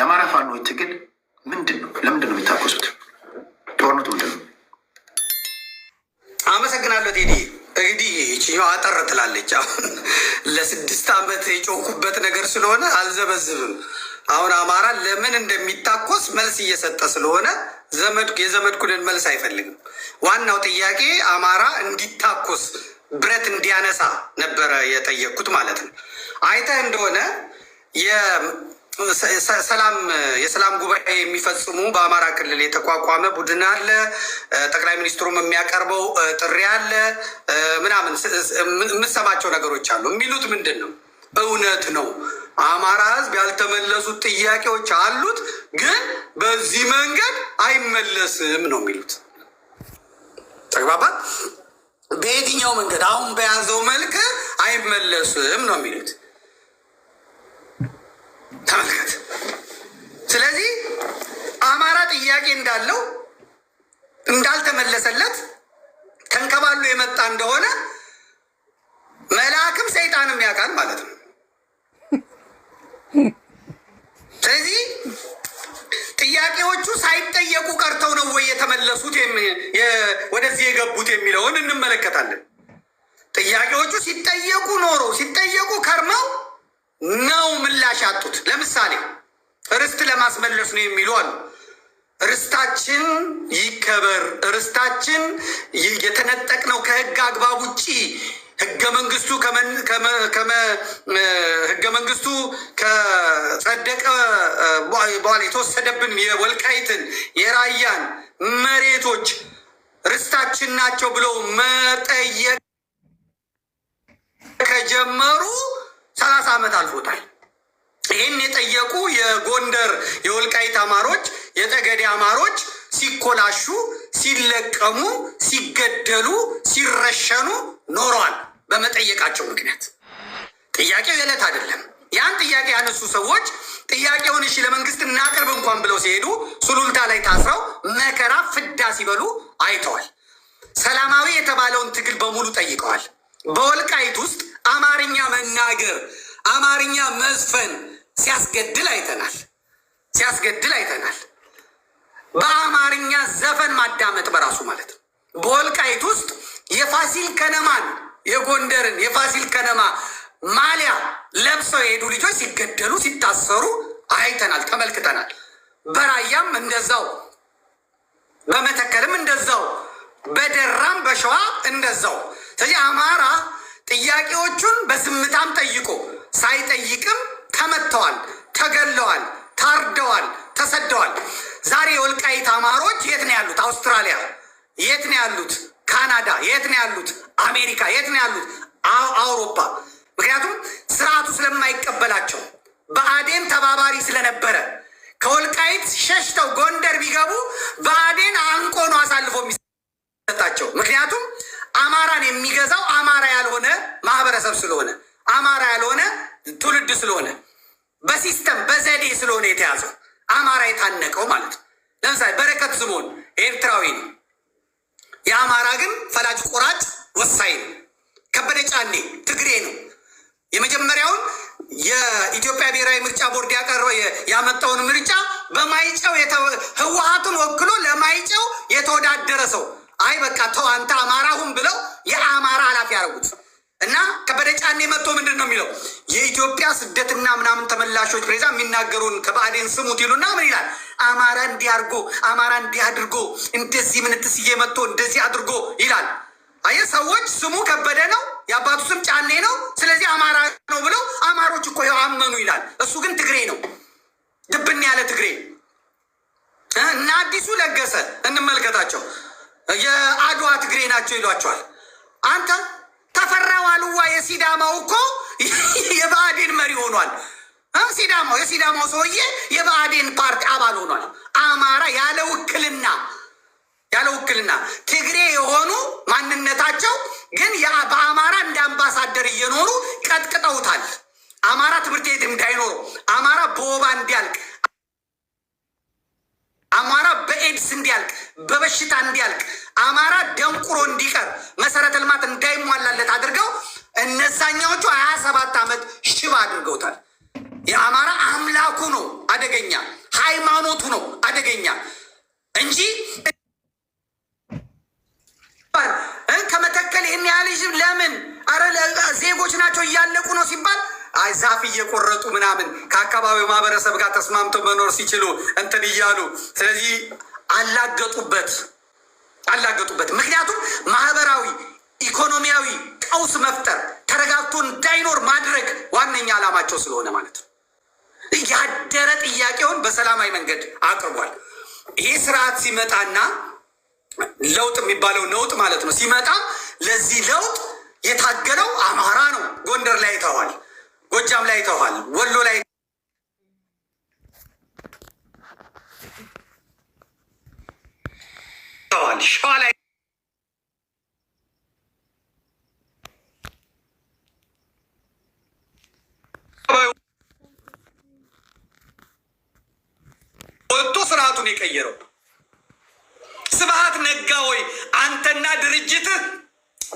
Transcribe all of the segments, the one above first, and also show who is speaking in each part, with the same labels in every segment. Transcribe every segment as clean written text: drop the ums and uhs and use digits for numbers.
Speaker 1: የአማራ ፋኖች ትግል ምንድን ነው? ለምንድን ነው የሚታኮሱት? ጦርነቱ ምንድን ነው?
Speaker 2: አመሰግናለሁ ቴዲ። እንግዲህ ይችኛው አጠር ትላለች። አሁን ለ6 ዓመት የጮኩበት ነገር ስለሆነ አልዘበዝብም። አሁን አማራ ለምን እንደሚታኮስ መልስ እየሰጠ ስለሆነ የዘመድኩንን መልስ አይፈልግም። ዋናው ጥያቄ አማራ እንዲታኮስ ብረት እንዲያነሳ ነበረ የጠየቅኩት ማለት ነው። አይተህ እንደሆነ የሰላም ጉባኤ የሚፈጽሙ በአማራ ክልል የተቋቋመ ቡድን አለ። ጠቅላይ ሚኒስትሩም የሚያቀርበው ጥሪ አለ ምናምን የምሰማቸው ነገሮች አሉ። የሚሉት ምንድን ነው? እውነት ነው፣ አማራ ሕዝብ ያልተመለሱት ጥያቄዎች አሉት፣ ግን በዚህ መንገድ አይመለስም ነው የሚሉት። ተግባባት? በየትኛው መንገድ? አሁን በያዘው መልክ አይመለስም ነው የሚሉት። ተመልከት። ስለዚህ አማራ ጥያቄ እንዳለው እንዳልተመለሰለት ተንከባሎ የመጣ እንደሆነ መልአክም ሰይጣንም ያውቃል ማለት ነው። ስለዚህ ጥያቄዎቹ ሳይጠየቁ ቀርተው ነው ወይ የተመለሱት ወደዚህ የገቡት የሚለውን እንመለከታለን። ጥያቄዎቹ ሲጠየቁ ኖሮ ሲጠየቁ ከርመው ነው ምላሽ ያጡት። ለምሳሌ ርስት ለማስመለስ ነው የሚሉ አሉ። ርስታችን ይከበር፣ ርስታችን የተነጠቅነው ከህግ አግባብ ውጭ ህገ መንግስቱ ከጸደቀ በኋላ የተወሰደብን የወልቃይትን የራያን መሬቶች ርስታችን ናቸው ብለው መጠየቅ ከጀመሩ 30 ዓመት አልፎታል። ይህን የጠየቁ የጎንደር የወልቃይት አማሮች፣ የጠገዴ አማሮች ሲኮላሹ፣ ሲለቀሙ፣ ሲገደሉ፣ ሲረሸኑ ኖረዋል በመጠየቃቸው ምክንያት። ጥያቄው የዕለት አይደለም። ያን ጥያቄ ያነሱ ሰዎች ጥያቄውን እሺ ለመንግስት እናቅርብ እንኳን ብለው ሲሄዱ ሱሉልታ ላይ ታስረው መከራ ፍዳ ሲበሉ አይተዋል። ሰላማዊ የተባለውን ትግል በሙሉ ጠይቀዋል። በወልቃይት ውስጥ አማርኛ መናገር፣ አማርኛ መዝፈን ሲያስገድል አይተናል። በአማርኛ ዘፈን ማዳመጥ በራሱ ማለት ነው። በወልቃይት ውስጥ የፋሲል ከነማን የጎንደርን የፋሲል ከነማ ማሊያ ለብሰው የሄዱ ልጆች ሲገደሉ ሲታሰሩ አይተናል፣ ተመልክተናል። በራያም እንደዛው፣ በመተከልም እንደዛው፣ በደራም በሸዋ እንደዛው። ስለዚህ አማራ ጥያቄዎቹን በዝምታም ጠይቆ ሳይጠይቅም ተመተዋል፣ ተገለዋል፣ ታርደዋል፣ ተሰደዋል። ዛሬ የወልቃይት አማሮች የት ነው ያሉት? አውስትራሊያ። የት ነው ያሉት? ካናዳ። የት ነው ያሉት? አሜሪካ። የት ነው ያሉት? አውሮፓ። ምክንያቱም ስርዓቱ ስለማይቀበላቸው ብአዴን ተባባሪ ስለነበረ ከወልቃይት ሸሽተው ጎንደር ቢገቡ ብአዴን አንቆ ነው አሳልፎ የሚሰጣቸው። ምክንያቱም አማራን የሚገዛው አማራ ያልሆነ ማህበረሰብ ስለሆነ፣ አማራ ያልሆነ ትውልድ ስለሆነ፣ በሲስተም በዘዴ ስለሆነ የተያዘው አማራ የታነቀው ማለት ነው። ለምሳሌ በረከት ስምኦን ኤርትራዊ ነው። የአማራ ግን ፈላጭ ቆራጭ ወሳኝ ነው። ከበደ ጫኔ ትግሬ ነው። የመጀመሪያውን የኢትዮጵያ ብሔራዊ ምርጫ ቦርድ ያመጣውን ምርጫ በማይጨው ህወሓቱን ወክሎ ለማይጨው የተወዳደረ ሰው አይ በቃ ተው አንተ አማራ ሁን ብለው የአማራ ኃላፊ ያደረጉት እና ከበደ ጫኔ መጥቶ ምንድን ነው የሚለው? የኢትዮጵያ ስደትና ምናምን ተመላሾች ፕሬዛ የሚናገሩን ከብአዴን ስሙት ይሉና ምን ይላል? አማራ እንዲህ አድርጎ አማራ እንዲህ አድርጎ እንደዚህ ምንትስዬ መጥቶ እንደዚህ አድርጎ ይላል። አየህ፣ ሰዎች ስሙ ከበደ ነው፣ የአባቱ ስም ጫኔ ነው፣ ስለዚህ አማራ ነው ብለው አማሮች እኮ ያው አመኑ ይላል። እሱ ግን ትግሬ ነው፣ ድብን ያለ ትግሬ እና አዲሱ ለገሰ እንመልከታቸው፣ የአድዋ ትግሬ ናቸው ይሏቸዋል። አንተ ተፈራ ዋልዋ የሲዳማው እኮ የብአዴን መሪ ሆኗል። የሲዳማው ሰውዬ የብአዴን ፓርቲ አባል ሆኗል። አማራ ያለ ውክልና ትግሬ የሆኑ ማንነታቸው ግን በአማራ እንደ አምባሳደር እየኖሩ ቀጥቅጠውታል። አማራ ትምህርት ቤት እንዳይኖሩ፣ አማራ በወባ እንዲያልቅ፣ አማራ በኤድስ እንዲያልቅ፣ በበሽታ እንዲያልቅ፣ አማራ ደንቁሮ እንዲቀር፣ መሰረተ ልማት እንዳይሟላለት አድርገው እነዛኛዎቹ 27 ዓመት ሽባ አድርገውታል። የአማራ አምላኩ ነው አደገኛ፣ ሃይማኖቱ ነው አደገኛ እንጂ ከመተከል ይህን ያህል ህዝብ ለምን አረ ዜጎች ናቸው እያለቁ ነው ሲባል አይ ዛፍ እየቆረጡ ምናምን ከአካባቢው ማህበረሰብ ጋር ተስማምተው መኖር ሲችሉ እንትን እያሉ ስለዚህ አላገጡበት። ምክንያቱም ማህበራዊ ኢኮኖሚያዊ ቀውስ መፍጠር ተረጋግቶ እንዳይኖር ማድረግ ዋነኛ ዓላማቸው ስለሆነ ማለት ነው። ያደረ ጥያቄውን በሰላማዊ መንገድ አቅርቧል። ይሄ ስርዓት ሲመጣና ለውጥ የሚባለው ነውጥ ማለት ነው ሲመጣ ለዚህ ለውጥ የታገለው አማራ ነው። ጎንደር ላይ አይተዋል፣ ጎጃም ላይ አይተዋል፣ ወሎ ላይ አይተዋል፣ ሸዋ ላይ ወጥቶ ስርዓቱን የቀየረው ስብሃት ነጋ ወይ አንተና ድርጅትህ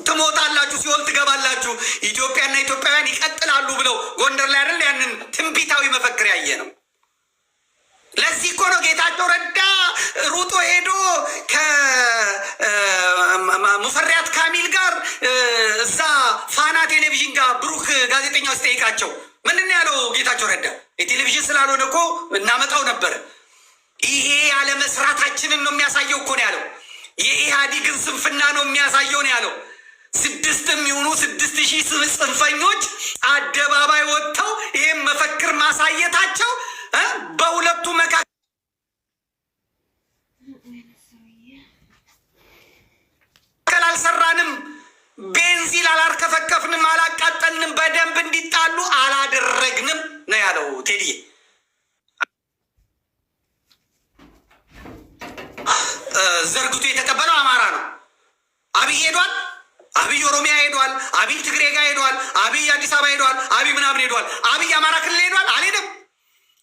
Speaker 2: ትሞታላችሁ፣ ሲኦል ትገባላችሁ፣ ኢትዮጵያና ኢትዮጵያውያን ይቀጥላሉ ብለው ጎንደር ላይ አይደል ያንን ትንቢታዊ መፈክር ያየ ነው። ለዚህ እኮ ነው ጌታቸው ረዳ ሩጦ ሄዶ ከሙፈሪያት ካሚል ጋር እዛ ፋና ቴሌቪዥን ጋር ብሩክ ጋዜጠኛው ሲጠይቃቸው ምንድን ነው ያለው? ጌታቸው ረዳ የቴሌቪዥን ስላልሆነ እኮ እናመጣው ነበር። ይሄ ያለመስራታችንን ነው የሚያሳየው እኮ ነው ያለው። የኢህአዴግን ስንፍና ነው የሚያሳየው ነው ያለው። 6,000 ጽንፈኞች አደባባይ ወጥተው ይህም መፈክር ማሳየታቸው በሁለቱ መካከል አልሰራንም፣ ቤንዚል አላርከፈከፍንም፣ አላቃጠልንም፣ በደንብ እንዲጣሉ አላደረግንም ነው ያለው ቴዲ። ዘርግቶ የተቀበለው አማራ ነው። አብይ ሄዷል፣ አብይ ኦሮሚያ ሄዷል፣ አብይ ትግሬ ጋር ሄዷል፣ አብይ አዲስ አበባ ሄዷል፣ አብይ ምናምን ሄዷል። አብይ አማራ ክልል ሄዷል አልሄደም።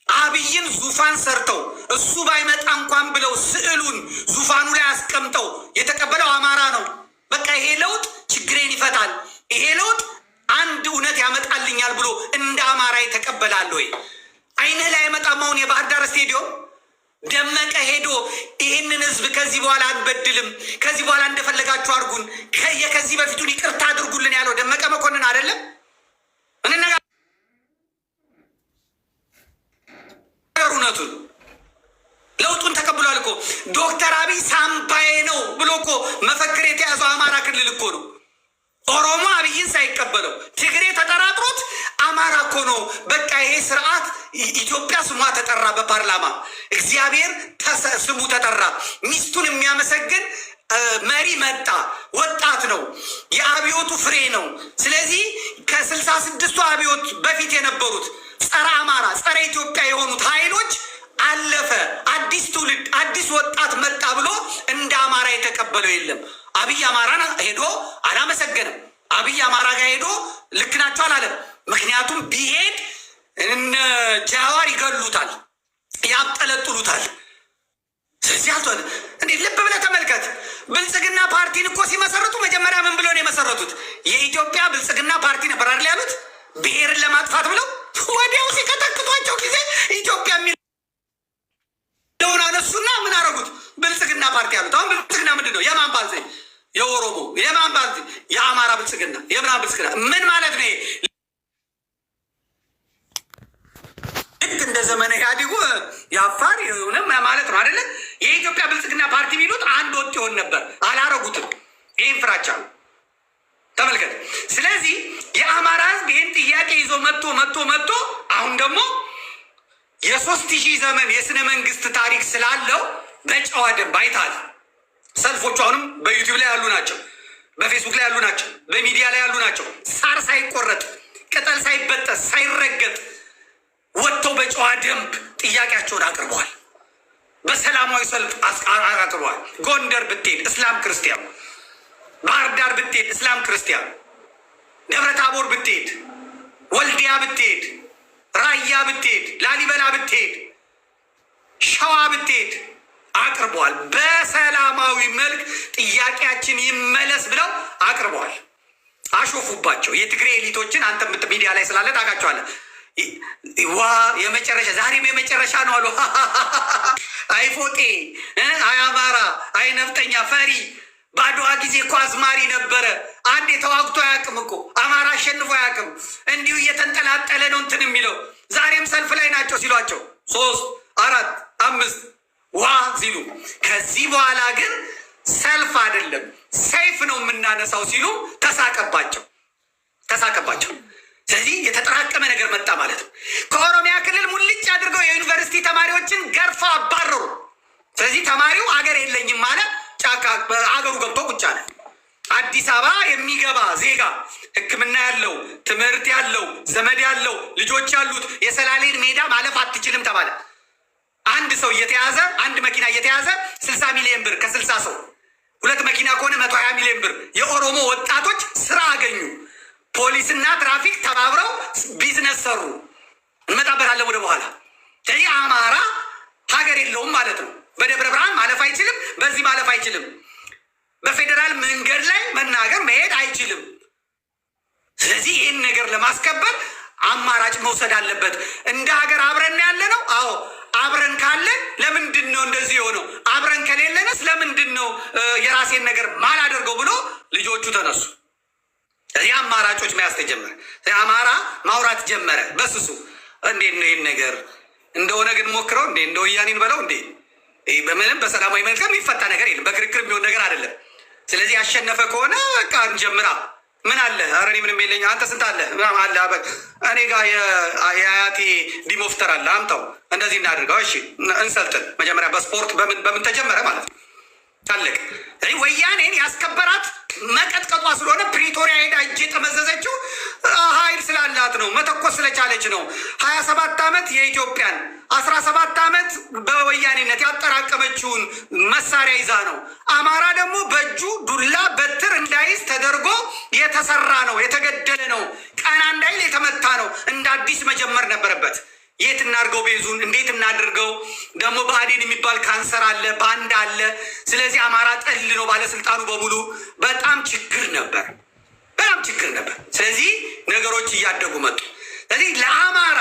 Speaker 2: አብይን ዙፋን ሰርተው እሱ ባይመጣ እንኳን ብለው ስዕሉን ዙፋኑ ላይ አስቀምጠው የተቀበለው አማራ ነው። በቃ ይሄ ለውጥ ችግሬን ይፈታል፣ ይሄ ለውጥ አንድ እውነት ያመጣልኛል ብሎ እንደ አማራ የተቀበላል ወይ? አይንህ ላይ አይመጣም። አሁን የባህር ዳር ስቴዲዮም ደመቀ ሄዶ ይህንን ህዝብ ከዚህ በኋላ አንበድልም፣ ከዚህ በኋላ እንደፈለጋችሁ አድርጉን፣ ከዚህ በፊቱን ይቅርታ አድርጉልን ያለው ደመቀ መኮንን አይደለም? እውነቱን ለውጡን ተቀብሏል እኮ ዶክተር አብይ ሳምባዬ ነው ብሎ እኮ መፈክር የተያዘው አማራ ክልል እኮ ነው። ኦሮሞ አብይን ሳይቀበለው ትግሬ ተጠራጥሮት አማራ እኮ ነው። በቃ ይሄ ስርዓት ኢትዮጵያ ስሟ ተጠራ፣ በፓርላማ እግዚአብሔር ስሙ ተጠራ። ሚስቱን የሚያመሰግን መሪ መጣ። ወጣት ነው፣ የአብዮቱ ፍሬ ነው። ስለዚህ ከ66ቱ አብዮት በፊት የነበሩት ጸረ አማራ ጸረ ኢትዮጵያ የሆኑት ኃይሎች አለፈ። አዲስ ትውልድ አዲስ ወጣት መጣ ብሎ እንደ አማራ የተቀበለው የለም። አብይ አማራን ሄዶ አላመሰገንም። አብይ አማራ ጋር ሄዶ ልክ ናቸው አላለም። ምክንያቱም ቢሄድ እነ ጃዋር ይገሉታል፣ ያብጠለጥሉታል። ስለዚህ አልሆነ። እንዴት ልብ ብለህ ተመልከት። ብልጽግና ፓርቲን እኮ ሲመሰረቱ መጀመሪያ ምን ብሎ ነው የመሰረቱት? የኢትዮጵያ ብልጽግና ፓርቲ ነበር አይደል ያሉት? ብሔርን ለማጥፋት ብለው ወዲያው ሲቀጠቅጧቸው ጊዜ ኢትዮጵያ የሚለውን አነሱና ምን አረጉት? ብልጽግና ፓርቲ ያሉት። አሁን ብልጽግና ምንድን ነው? የማን ፓርቲ? የኦሮሞ። የማን ፓርቲ? የአማራ ብልጽግና። የምናምን ብልጽግና ምን ማለት ነው? ልክ እንደ ዘመነ ኢህአዴጉ የአፋር የሆነ ማለት ነው አይደለ? የኢትዮጵያ ብልጽግና ፓርቲ ቢሉት አንድ ወጥ ይሆን ነበር። አላረጉትም። ይህን ፍራቻ ነው። ተመልከት። ስለዚህ የአማራ ህዝብ ይህን ጥያቄ ይዞ መጥቶ አሁን ደግሞ የ3000 ዘመን የስነ መንግስት ታሪክ ስላለው በጨዋ ደንብ አይታል። ሰልፎቹ አሁንም በዩቲዩብ ላይ ያሉ ናቸው፣ በፌስቡክ ላይ ያሉ ናቸው፣ በሚዲያ ላይ ያሉ ናቸው። ሳር ሳይቆረጥ ቅጠል ሳይበጠስ ሳይረገጥ ወጥተው በጨዋ ደንብ ጥያቄያቸውን አቅርበዋል። በሰላማዊ ሰልፍ አቅርበዋል። ጎንደር ብትሄድ እስላም ክርስቲያኑ፣ ባህር ዳር ብትሄድ እስላም ክርስቲያኑ፣ ደብረ ታቦር ብትሄድ፣ ወልዲያ ብትሄድ፣ ራያ ብትሄድ፣ ላሊበላ ብትሄድ፣ ሸዋ ብትሄድ አቅርበዋል። በሰላማዊ መልክ ጥያቄያችን ይመለስ ብለው አቅርበዋል። አሾፉባቸው። የትግሬ ኤሊቶችን አንተ ሚዲያ ላይ ስላለ ታውቃቸዋለህ። ዋ የመጨረሻ ዛሬም የመጨረሻ ነው አሉ። አይ ፎጤ፣ አይ አማራ፣ አይ ነፍጠኛ ፈሪ። በአድዋ ጊዜ እኮ አዝማሪ ነበረ። አንዴ ተዋግቶ አያውቅም እኮ አማራ አሸንፎ አያውቅም። እንዲሁ እየተንጠላጠለ ነው እንትን የሚለው። ዛሬም ሰልፍ ላይ ናቸው ሲሏቸው 3 4 5 ዋ ሲሉ፣ ከዚህ በኋላ ግን ሰልፍ አይደለም ሰይፍ ነው የምናነሳው ሲሉ ተሳቀባቸው። ስለዚህ የተጠራቀመ ነገር መጣ ማለት ነው። ከኦሮሚያ ክልል ሙልጭ አድርገው የዩኒቨርሲቲ ተማሪዎችን ገርፋ አባረሩ። ስለዚህ ተማሪው አገር የለኝም ማለት ጫካ አገሩ ገብቶ ቁጭ አለ። አዲስ አበባ የሚገባ ዜጋ ሕክምና ያለው ትምህርት ያለው ዘመድ ያለው ልጆች ያሉት የሰላሌን ሜዳ ማለፍ አትችልም ተባለ። አንድ ሰው እየተያዘ አንድ መኪና እየተያዘ 60 ሚሊዮን ብር ከ60 ሰው 2 መኪና ከሆነ 120 ሚሊዮን ብር። የኦሮሞ ወጣቶች ስራ አገኙ። ፖሊስና ትራፊክ ተባብረው ቢዝነስ ሰሩ። እንመጣበታለን ወደ በኋላ። ስለዚህ አማራ ሀገር የለውም ማለት ነው። በደብረ ብርሃን ማለፍ አይችልም፣ በዚህ ማለፍ አይችልም፣ በፌዴራል መንገድ ላይ መናገር መሄድ አይችልም። ስለዚህ ይህን ነገር ለማስከበር አማራጭ መውሰድ አለበት። እንደ ሀገር አብረን ያለ ነው። አዎ አብረን ካለን ለምንድን ነው እንደዚህ የሆነው? አብረን ከሌለንስ ለምንድን ነው የራሴን ነገር ማላደርገው ብሎ ልጆቹ ተነሱ። እዚህ አማራጮች መያዝ ተጀመረ። አማራ ማውራት ጀመረ በስሱ። እንዴት ነው ይህን ነገር እንደሆነ ግን ሞክረው እንዴ እንደ ወያኔን በለው እንዴ በምንም በሰላማዊ መልካም የሚፈታ ነገር የለም። በክርክር የሚሆን ነገር አይደለም። ስለዚህ ያሸነፈ ከሆነ በቃ እንጀምራ። ምን አለ? ኧረ እኔ ምንም የለኝ። አንተ ስንት አለ? አለ እኔ ጋር የአያቴ ዲሞፍተር አለ፣ አምጣው። እንደዚህ እናድርገው። እሺ እንሰልጥን። መጀመሪያ በስፖርት በምን ተጀመረ ማለት ነው። ታለቅ ወያኔን ያስከበራት መቀጥቀጧ ስለሆነ ፕሪቶሪያ ሄዳ እጅ የጠመዘዘችው ኃይል ስላላት ነው። መተኮስ ስለቻለች ነው። 27 ዓመት የኢትዮጵያን 17 ዓመት በወያኔነት ያጠራቀመችውን መሳሪያ ይዛ ነው። አማራ ደግሞ በእጁ ዱላ በትር እንዳይዝ ተደርጎ የተሰራ ነው። የተገደለ ነው። ቀና እንዳይል የተመታ ነው። እንደ አዲስ መጀመር ነበረበት። የት እናድርገው? ቤዙን እንዴት እናድርገው? ደግሞ ብአዴን የሚባል ካንሰር አለ፣ ባንዳ አለ። ስለዚህ አማራ ጠል ነው ባለስልጣኑ በሙሉ። በጣም ችግር ነበር። ስለዚህ ነገሮች እያደጉ መጡ። ስለዚህ ለአማራ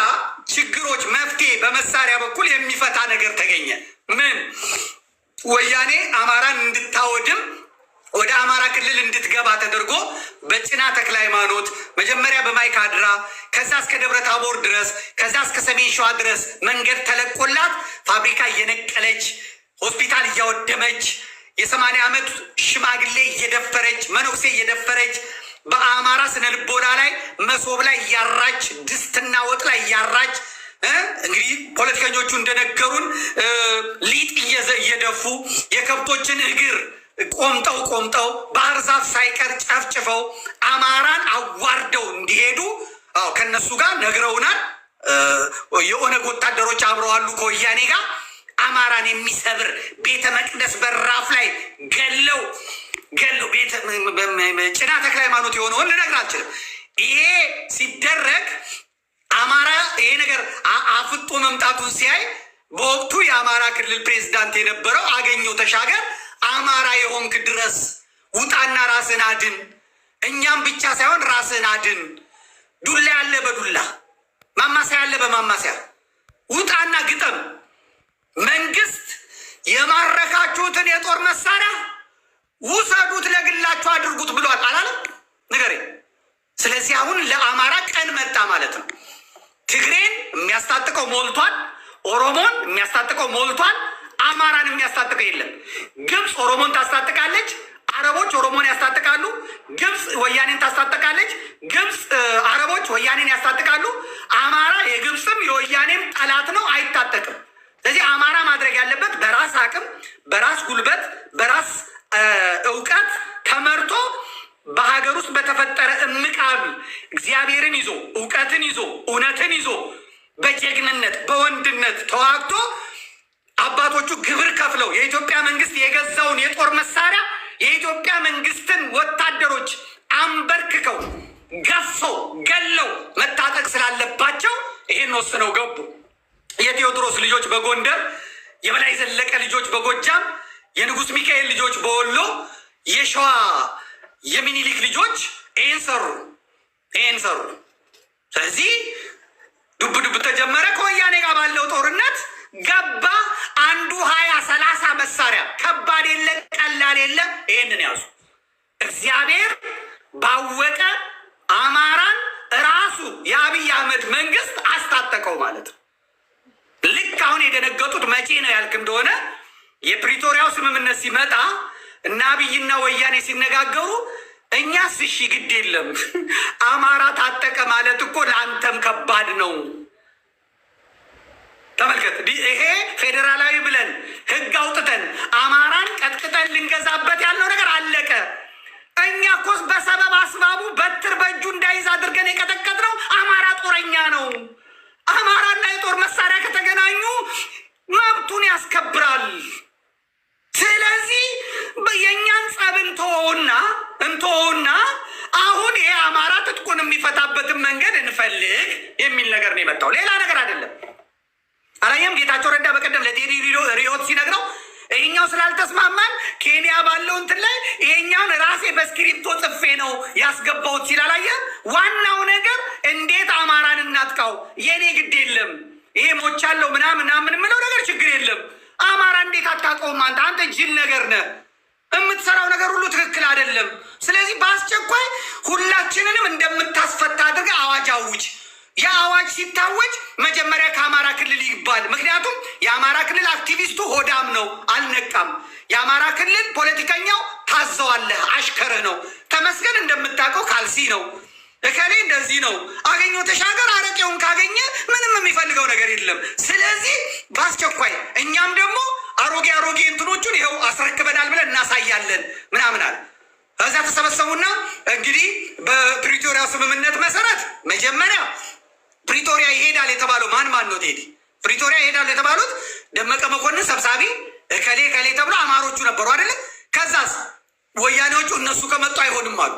Speaker 2: ችግሮች መፍትሄ በመሳሪያ በኩል የሚፈታ ነገር ተገኘ። ምን? ወያኔ አማራን እንድታወድም ወደ አማራ ክልል እንድትገባ ተደርጎ በጭና ተክለ ሃይማኖት መጀመሪያ በማይካድራ ከዛ እስከ ደብረ ታቦር ድረስ ከዛ እስከ ሰሜን ሸዋ ድረስ መንገድ ተለቆላት ፋብሪካ እየነቀለች ሆስፒታል እያወደመች የ80 ዓመት ሽማግሌ እየደፈረች መነኩሴ እየደፈረች በአማራ ስነ ልቦና ላይ መሶብ ላይ እያራች ድስትና ወጥ ላይ እያራች እንግዲህ ፖለቲከኞቹ እንደነገሩን ሊጥ እየደፉ የከብቶችን እግር ቆምጠው ባህር ዛፍ ሳይቀር ጨፍጭፈው አማራን አዋርደው እንዲሄዱ ከነሱ ጋር ነግረውናል። የኦነግ ወታደሮች አብረዋሉ ከወያኔ ጋር። አማራን የሚሰብር ቤተ መቅደስ በራፍ ላይ ገለው ጭና ተክለ ሃይማኖት የሆነውን ልነግር አልችልም። ይሄ ሲደረግ አማራ ይሄ ነገር አፍጦ መምጣቱን ሲያይ በወቅቱ የአማራ ክልል ፕሬዝዳንት የነበረው አገኘው ተሻገር አማራ የሆንክ ድረስ ውጣና ራስን አድን፣ እኛም ብቻ ሳይሆን ራስን አድን፣ ዱላ ያለ በዱላ ማማሰያ ያለ በማማሰያ ውጣና ግጠም፣ መንግስት የማረካችሁትን የጦር መሳሪያ ውሰዱት፣ ለግላችሁ አድርጉት ብሏል አላለም? ንገሬ። ስለዚህ አሁን ለአማራ ቀን መጣ ማለት ነው። ትግሬን የሚያስታጥቀው ሞልቷል፣ ኦሮሞን የሚያስታጥቀው ሞልቷል። አማራን የሚያስታጥቀው የለም። ግብፅ ኦሮሞን ታስታጥቃለች፣ አረቦች ኦሮሞን ያስታጥቃሉ። ግብፅ ወያኔን ታስታጥቃለች፣ ግብፅ አረቦች ወያኔን ያስታጥቃሉ። አማራ የግብፅም የወያኔም ጠላት ነው፣ አይታጠቅም። ስለዚህ አማራ ማድረግ ያለበት በራስ አቅም፣ በራስ ጉልበት፣ በራስ እውቀት ተመርቶ በሀገር ውስጥ በተፈጠረ እምቃቢ እግዚአብሔርን ይዞ እውቀትን ይዞ እውነትን ይዞ በጀግንነት በወንድነት ተዋግቶ አባቶቹ ግብር ከፍለው የኢትዮጵያ መንግስት የገዛውን የጦር መሳሪያ የኢትዮጵያ መንግስትን ወታደሮች አንበርክከው ገፈው ገለው መታጠቅ ስላለባቸው ይሄን ወስነው ገቡ። የቴዎድሮስ ልጆች በጎንደር፣ የበላይ ዘለቀ ልጆች በጎጃም፣ የንጉስ ሚካኤል ልጆች በወሎ፣ የሸዋ የሚኒሊክ ልጆች ይህን ሰሩ። ስለዚህ ዱብ ዱብ ተጀመረ። ከወያኔ ጋር ባለው ጦርነት ገባ። አንዱ 20-30 መሳሪያ ከባድ የለ ቀላል የለ። ይህንን ያዙ። እግዚአብሔር ባወቀ አማራን ራሱ የአብይ አህመድ መንግስት አስታጠቀው ማለት ነው። ልክ አሁን የደነገጡት መቼ ነው ያልክ እንደሆነ የፕሪቶሪያው ስምምነት ሲመጣ እና አብይና ወያኔ ሲነጋገሩ እኛስ እሺ ግድ የለም አማራ ታጠቀ ማለት እኮ ለአንተም ከባድ ነው። ተመልከት፣ ይሄ ፌዴራላዊ ብለን ህግ አውጥተን አማራን ቀጥቅጠን ልንገዛበት ያለው ነገር አለቀ። እኛ ኮስ በሰበብ አስባቡ በትር በእጁ እንዳይዝ አድርገን የቀጠቀጥነው አማራ ጦረኛ ነው። አማራና የጦር መሳሪያ ከተገናኙ መብቱን ያስከብራል። ስለዚህ የእኛን ጸብ እንተወውና አሁን ይሄ አማራ ትጥቁን የሚፈታበትን መንገድ እንፈልግ የሚል ነገር ነው የመጣው። ሌላ ነገር አይደለም። አላየም? ጌታቸው ረዳ በቀደም ለቴዲ ሪዮት ሲነግረው ይሄኛው ስላልተስማማን ኬንያ ባለው እንትን ላይ ይሄኛውን ራሴ በስክሪፕቶ ጽፌ ነው ያስገባሁት ሲላላየ ዋናው ነገር እንዴት አማራን እናጥቃው የኔ ግድ የለም። ይሄ ሞቻለው ምናምን የምለው ነገር ችግር የለም። አማራ እንዴት አታውቀውም? አንተ ጅል ነገር ነህ። የምትሰራው ነገር ሁሉ ትክክል አይደለም። ስለዚህ በአስቸኳይ ሁላችንንም እንደምታስፈታ አድርገህ አዋጅ አውጅ። የአዋጅ ሲታወጅ መጀመሪያ ከአማራ ክልል ይባል። ምክንያቱም የአማራ ክልል አክቲቪስቱ ሆዳም ነው፣ አልነቃም። የአማራ ክልል ፖለቲከኛው ታዘዋለህ፣ አሽከርህ ነው። ተመስገን እንደምታውቀው ካልሲ ነው። እከሌ እንደዚህ ነው። አገኘው ተሻገር አረቄውን ካገኘ ምንም የሚፈልገው ነገር የለም። ስለዚህ በአስቸኳይ እኛም ደግሞ አሮጌ እንትኖቹን ይኸው አስረክበናል ብለን እናሳያለን ምናምን አለ። እዛ ተሰበሰቡና እንግዲህ በፕሪቶሪያ ስምምነት መሰረት መጀመሪያ ፕሪቶሪያ ይሄዳል የተባለው ማን ነው? ቴዲ ፕሪቶሪያ ይሄዳል የተባሉት ደመቀ መኮንን ሰብሳቢ፣ እከሌ ተብሎ አማሮቹ ነበሩ አይደለ? ከዛስ ወያኔዎቹ እነሱ ከመጡ አይሆንም አሉ።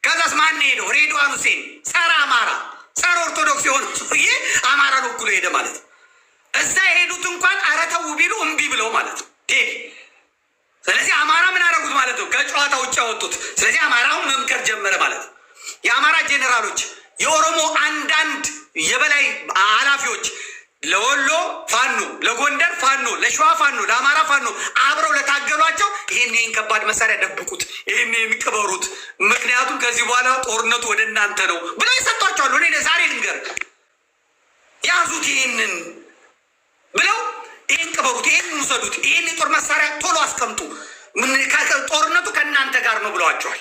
Speaker 2: ከዛስ ማን ሄደው? ሬድዋን ሁሴን ጸረ አማራ ጸረ ኦርቶዶክስ የሆነ ሰውዬ አማራን ወክሎ ሄደ ማለት ነው። እዛ የሄዱት እንኳን አረተው ቢሉ እምቢ ብለው ማለት ነው ቴዲ። ስለዚህ አማራ ምን አደረጉት ማለት ነው? ከጨዋታ ውጭ ያወጡት። ስለዚህ አማራውን መምከር ጀመረ ማለት ነው። የአማራ ጄኔራሎች፣ የኦሮሞ አንዳንድ የበላይ ኃላፊዎች ለወሎ ፋኖ፣ ለጎንደር ፋኖ፣ ለሸዋ ፋኖ፣ ለአማራ ፋኖ አብረው ለታገሏቸው ይህን ከባድ መሳሪያ ደብቁት፣ ይህን የሚቀበሩት፣ ምክንያቱም ከዚህ በኋላ ጦርነቱ ወደ እናንተ ነው ብለው ይሰጧቸዋሉ። እኔ ዛሬ ልንገር፣ ያዙት ይህንን ብለው ይህን ቅበሩት፣ ይህን ውሰዱት፣ ይህን የጦር መሳሪያ ቶሎ አስቀምጡ፣ ጦርነቱ ከእናንተ ጋር ነው ብለዋቸዋል።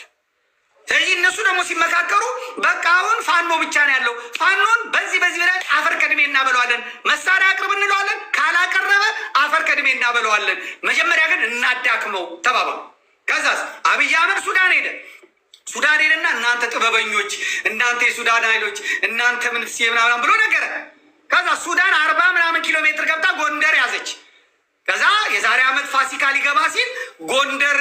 Speaker 2: ስለዚህ እነሱ ደግሞ ሲመካከሩ በቃ አሁን ፋኖ ብቻ ነው ያለው። ፋኖን በዚህ ብለን አፈር ከድሜ እናበለዋለን። መሳሪያ አቅርብ እንለዋለን። ካላቀረበ አፈር ከድሜ እናበለዋለን። መጀመሪያ ግን እናዳክመው ተባባሉ። ከዛስ አብይ አህመድ ሱዳን ሄደና እናንተ ጥበበኞች፣ እናንተ የሱዳን ኃይሎች፣ እናንተ ምን ምናምን ብሎ ነገረ። ከዛ ሱዳን 40 ኪሎ ሜትር ገብታ ጎንደር ያዘች። ከዛ የዛሬ ዓመት ፋሲካ ሊገባ ሲል በጎንደር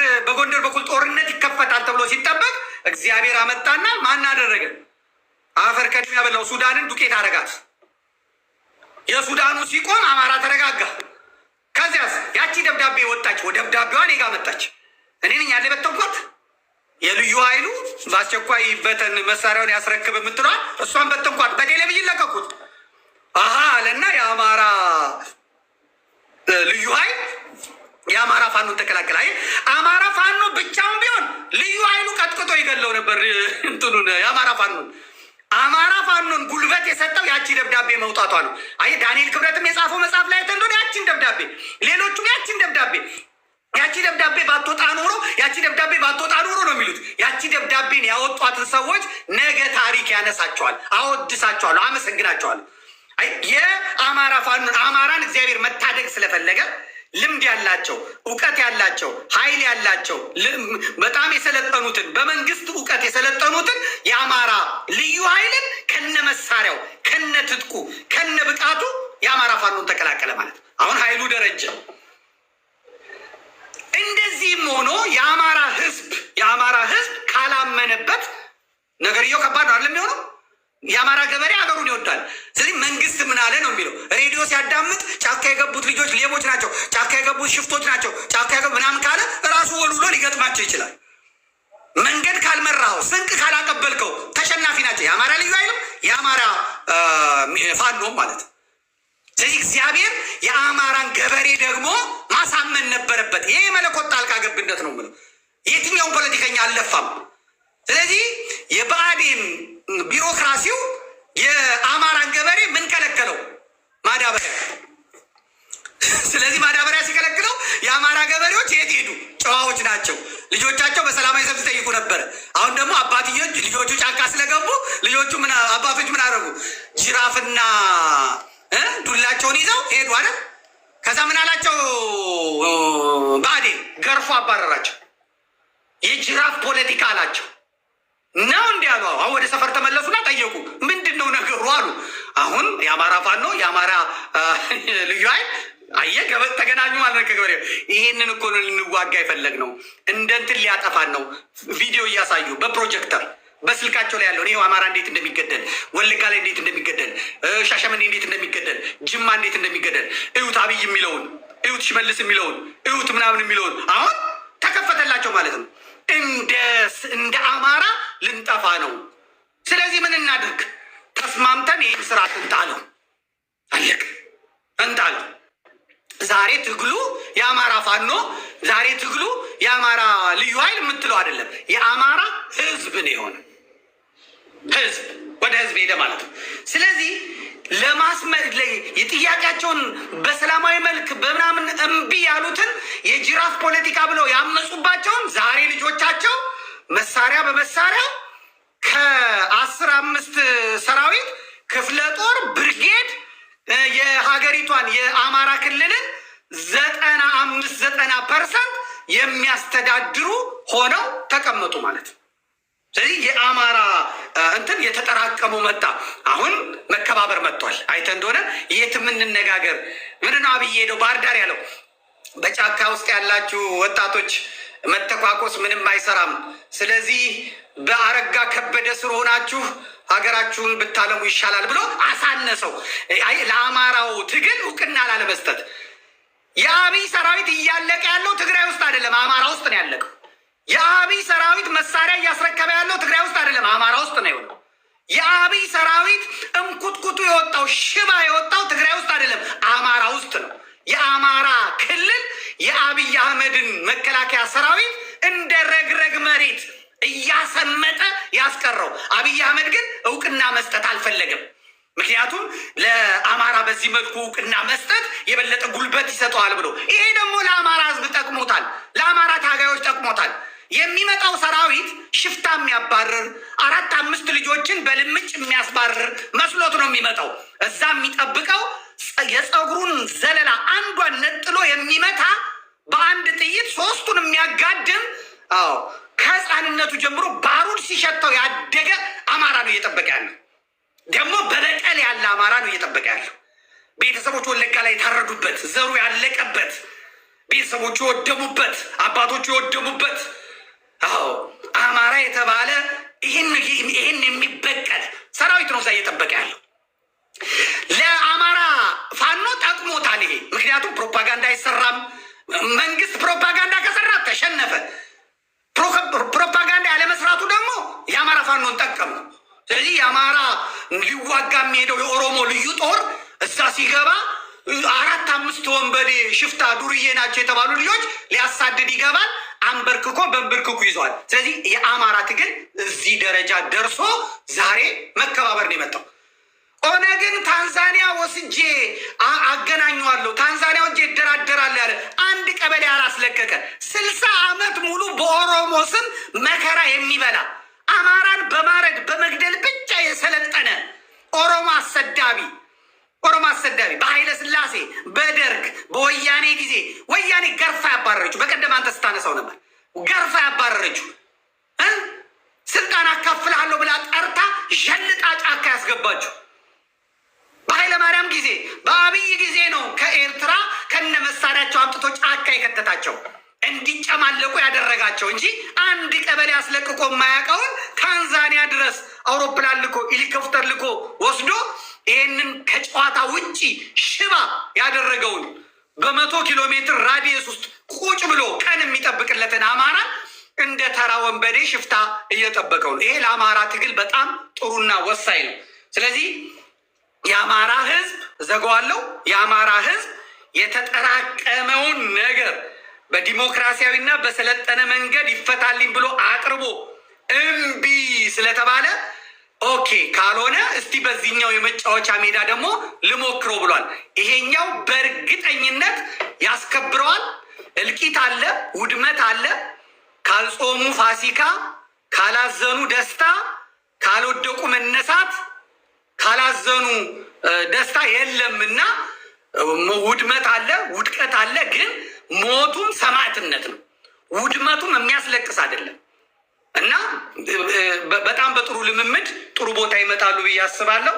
Speaker 2: በኩል ጦርነት ይከፈታል ተብሎ ሲጠበቅ እግዚአብሔር አመጣና ማን አደረገ? አፈር ከድሜ ያበላው ሱዳንን ዱቄት አረጋት። የሱዳኑ ሲቆም አማራ ተረጋጋ። ከዚያስ ያቺ ደብዳቤ ወጣች። ደብዳቤዋ እኔ ጋ መጣች። እኔ ነኝ ያለ በተንኳት። የልዩ ኃይሉ በአስቸኳይ በተን መሳሪያውን ያስረክብ የምትለዋል እሷን በተንኳት። በቴሌቪዥን ለቀቁት። አሀ አለና የአማራ ልዩ ኃይል የአማራ ፋኖን ተከላከለ። አማራ ፋኖ ብቻውን ቢሆን ልዩ ኃይሉ ቀጥቅጦ ይገለው ነበር። እንትኑን አማራ ፋኖን ጉልበት የሰጠው ያቺ ደብዳቤ መውጣቷ ነው። ዳንኤል ክብረትም የጻፈው መጽሐፍ ላይ እንደሆነ ያቺን ደብዳቤ፣ ሌሎቹም ያቺን ደብዳቤ ያቺ ደብዳቤ ባትወጣ ኖሮ ነው የሚሉት። ያቺ ደብዳቤን ያወጧትን ሰዎች ነገ ታሪክ ያነሳቸዋል። አወድሳቸዋለሁ፣ አመሰግናቸዋለሁ። የአማራ ፋኖን አማራን እግዚአብሔር መታደግ ስለፈለገ ልምድ ያላቸው እውቀት ያላቸው ኃይል ያላቸው በጣም የሰለጠኑትን በመንግስት እውቀት የሰለጠኑትን የአማራ ልዩ ኃይልን ከነ መሳሪያው ከነ ትጥቁ ከነ ብቃቱ የአማራ ፋኖን ተቀላቀለ ማለት ነው። አሁን ኃይሉ ደረጀ። እንደዚህም ሆኖ የአማራ ህዝብ ካላመነበት ነገርየው ከባድ ነው አይደለም የሚሆነው። የአማራ ገበሬ ሀገሩን ይወዳል። ስለዚህ መንግስት ምን አለ ነው የሚለው። ሬዲዮ ሲያዳምጥ ጫካ የገቡት ልጆች ሌቦች ናቸው፣ ጫካ የገቡት ሽፍቶች ናቸው፣ ጫካ የገቡት ምናምን ካለ ራሱ ወልውሎ ሊገጥማቸው ይችላል። መንገድ ካልመራኸው፣ ስንቅ ካላቀበልከው አሸናፊ ናቸው። የአማራ ልዩ ኃይልም የአማራ ፋኖም ማለት ነው። ስለዚህ እግዚአብሔር የአማራን ገበሬ ደግሞ ማሳመን ነበረበት። ይሄ የመለኮት ጣልቃ ገብነት ነው የምለው። የትኛውም ፖለቲከኛ አልለፋም። ስለዚህ የብአዴን ቢሮክራሲው የአማራን ገበሬ ምን ከለከለው? ማዳበሪያ። ስለዚህ ማዳበሪያ ሲከለክለው የአማራ ገበሬዎች የት ሄዱ? ጨዋዎች ናቸው። ልጆቻቸው በሰላማዊ ሰልፍ ጠይቁ ነበረ። አሁን ደግሞ አባትዮች ልጆቹ ጫካ ስለገቡ ልጆቹ አባቶች ምን አደረጉ? ጅራፍና ዱላቸውን ይዘው ሄዱ አይደል? ከዛ ምን አላቸው? ብአዴን ገርፎ አባረራቸው። የጅራፍ ፖለቲካ አላቸው ነው እንዲ ያሉ። አሁን ወደ ሰፈር ተመለሱና ጠየቁ። ምንድን ነው ነገሩ አሉ። አሁን የአማራ ፋኖ የአማራ ልዩ ኃይል አየህ ተገናኙ ማለት ነው ከገበሬ። ይሄንን እኮ ነው ልንዋጋ የፈለግ ነው። እንደ እንትን ሊያጠፋን ነው። ቪዲዮ እያሳዩ በፕሮጀክተር በስልካቸው ላይ ያለው ይኸው አማራ እንዴት እንደሚገደል፣ ወለጋ ላይ እንዴት እንደሚገደል፣ ሻሸመኔ እንዴት እንደሚገደል፣ ጅማ እንዴት እንደሚገደል እዩት። አብይ የሚለውን እዩት፣ ሽመልስ የሚለውን እዩት፣ ምናምን የሚለውን አሁን ተከፈተላቸው ማለት ነው። እንደ አማራ ልንጠፋ ነው። ስለዚህ ምን እናድርግ? ተስማምተን ይህን ስርዓት እንጣለው። አለቅ እንጣለው። ዛሬ ትግሉ የአማራ ፋኖ፣ ዛሬ ትግሉ የአማራ ልዩ ኃይል የምትለው አይደለም። የአማራ ህዝብ ነው የሆነ ህዝብ ወደ ህዝብ ሄደ ማለት ነው። ስለዚህ የጥያቄያቸውን በሰላማዊ መልክ በምናምን እምቢ ያሉትን የጅራፍ ፖለቲካ ብለው ያመፁባቸውን ዛሬ ልጆቻቸው መሳሪያ በመሳሪያ ከ15 ሰራዊት ክፍለ ጦር ብርጌድ የሀገሪቷን የአማራ ክልልን 95-90% የሚያስተዳድሩ ሆነው ተቀመጡ ማለት ነው። ስለዚህ የአማራ እንትን የተጠራቀሙ መጣ። አሁን መከባበር መጥቷል። አይተ እንደሆነ የት የምንነጋገር ምንድነው? አብይ ሄደው ባህር ዳር ያለው በጫካ ውስጥ ያላችሁ ወጣቶች መተኳኮስ ምንም አይሰራም። ስለዚህ በአረጋ ከበደ ስር ሆናችሁ ሀገራችሁን ብታለሙ ይሻላል ብሎ አሳነሰው። ለአማራው ትግል እውቅና ላለመስጠት የአብይ ሰራዊት እያለቀ ያለው ትግራይ ውስጥ አይደለም፣ አማራ ውስጥ ነው ያለቀው። የአብይ ሰራዊት መሳሪያ እያስረከበ ያለው ትግራይ ውስጥ አይደለም፣ አማራ ውስጥ ነው የሆነው። የአብይ ሰራዊት እንኩትኩቱ የወጣው ሽባ የወጣው ትግራይ ውስጥ አይደለም፣ አማራ ውስጥ ነው። የአማራ ክልል የአብይ አህመድን መከላከያ ሰራዊት እንደ ረግረግ መሬት እያሰመጠ ያስቀረው። አብይ አህመድ ግን እውቅና መስጠት አልፈለገም። ምክንያቱም ለአማራ በዚህ መልኩ እውቅና መስጠት የበለጠ ጉልበት ይሰጠዋል ብሎ፣ ይሄ ደግሞ ለአማራ ህዝብ ጠቅሞታል፣ ለአማራ ታጋዮች ጠቅሞታል። የሚመጣው ሰራዊት ሽፍታ የሚያባርር 4-5 ልጆችን በልምጭ የሚያስባርር መስሎት ነው የሚመጣው። እዛ የሚጠብቀው የፀጉሩን ዘለላ አንዷን ነጥሎ የሚመታ በአንድ ጥይት 3ቱን የሚያጋድም ከህፃንነቱ ጀምሮ ባሩድ ሲሸተው ያደገ አማራ ነው እየጠበቀ ያለው። ደግሞ በበቀል ያለ አማራ ነው እየጠበቀ ያለው። ቤተሰቦቹ ወለጋ ላይ የታረዱበት፣ ዘሩ ያለቀበት፣ ቤተሰቦቹ የወደሙበት፣ አባቶቹ የወደሙበት አማራ የተባለ ይህን የሚበቀል ሰራዊት ነው እዛ እየጠበቀ ያለው። ለአማራ ፋኖ ጠቅሞታል ይሄ። ምክንያቱም ፕሮፓጋንዳ አይሰራም። መንግስት ፕሮፓጋንዳ ከሰራ ተሸነፈ። ፕሮፓጋንዳ ያለመስራቱ ደግሞ የአማራ ፋኖን ጠቀሙ። ስለዚህ የአማራ ሊዋጋ የሚሄደው የኦሮሞ ልዩ ጦር እዛ ሲገባ 4-5 ወንበዴ ሽፍታ ዱርዬ ናቸው የተባሉ ልጆች ሊያሳድድ ይገባል። አንበርክኮ በንብርክኩ ይዘዋል። ስለዚህ የአማራ ትግል እዚህ ደረጃ ደርሶ ዛሬ መከባበር ነው የመጣው። ኦነግን ታንዛኒያ ወስጄ አገናኘዋለሁ፣ ታንዛኒያ ወስጄ ይደራደራል ያለ አንድ ቀበሌ አላስለቀቀ። 60 ዓመት ሙሉ በኦሮሞ ስም መከራ የሚበላ አማራን በማረድ በመግደል ብቻ የሰለጠነ ኦሮሞ አሰዳቢ በኃይለ ሥላሴ በደርግ በወያኔ ጊዜ ወያኔ ገርፋ ያባረረችው። በቀደም አንተ ስታነሳው ነበር። ገርፋ ያባረረችው ስልጣን አካፍልሃለሁ ብላ ጠርታ ዠልጣ ጫካ ያስገባችሁ። በኃይለ ማርያም ጊዜ በአብይ ጊዜ ነው ከኤርትራ ከነ መሳሪያቸው አምጥቶ ጫካ የከተታቸው እንዲጨማለቁ ያደረጋቸው እንጂ አንድ ቀበሌ አስለቅቆ የማያውቀውን ታንዛኒያ ድረስ አውሮፕላን ልኮ ሄሊኮፕተር ልኮ ወስዶ ይህንን ከጨዋታ ውጪ ሽባ ያደረገውን በ100 ኪሎ ሜትር ራዲየስ ውስጥ ቁጭ ብሎ ቀን የሚጠብቅለትን አማራ እንደ ተራ ወንበዴ ሽፍታ እየጠበቀው ነው። ይሄ ለአማራ ትግል በጣም ጥሩና ወሳኝ ነው። ስለዚህ የአማራ ህዝብ ዘገዋለው። የአማራ ህዝብ የተጠራቀመውን ነገር በዲሞክራሲያዊና በሰለጠነ መንገድ ይፈታልኝ ብሎ አቅርቦ እምቢ ስለተባለ ኦኬ ካልሆነ እስቲ በዚህኛው የመጫወቻ ሜዳ ደግሞ ልሞክረው ብሏል። ይሄኛው በእርግጠኝነት ያስከብረዋል። እልቂት አለ፣ ውድመት አለ። ካልጾሙ ፋሲካ፣ ካላዘኑ ደስታ፣ ካልወደቁ መነሳት፣ ካላዘኑ ደስታ የለምና ውድመት አለ፣ ውድቀት አለ። ግን ሞቱም ሰማዕትነት ነው። ውድመቱም የሚያስለቅስ አይደለም እና በጣም በጥሩ ልምምድ ጥሩ ቦታ ይመጣሉ ብዬ አስባለሁ።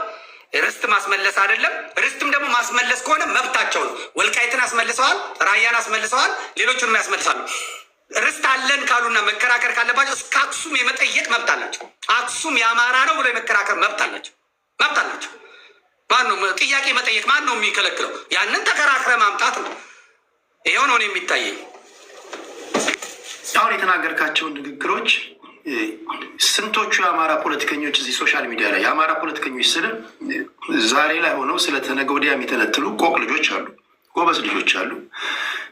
Speaker 2: ርስት ማስመለስ አይደለም። ርስትም ደግሞ ማስመለስ ከሆነ መብታቸው ነው። ወልቃይትን አስመልሰዋል፣ ራያን አስመልሰዋል፣ ሌሎቹንም ያስመልሳሉ። ርስት አለን ካሉና መከራከር ካለባቸው እስከ አክሱም የመጠየቅ መብት አላቸው። አክሱም የአማራ ነው ብሎ የመከራከር መብት አላቸው። ማን ነው ጥያቄ መጠየቅ? ማን ነው የሚከለክለው? ያንን ተከራክረ ማምጣት ነው። ይኸው ነው የሚታየኝ።
Speaker 1: አሁን የተናገርካቸውን ንግግሮች ስንቶቹ የአማራ ፖለቲከኞች እዚህ ሶሻል ሚዲያ ላይ የአማራ ፖለቲከኞች ስል ዛሬ ላይ ሆነው ስለ ተነገ ወዲያ የሚተነትሉ ቆቅ ልጆች አሉ፣ ጎበዝ ልጆች አሉ።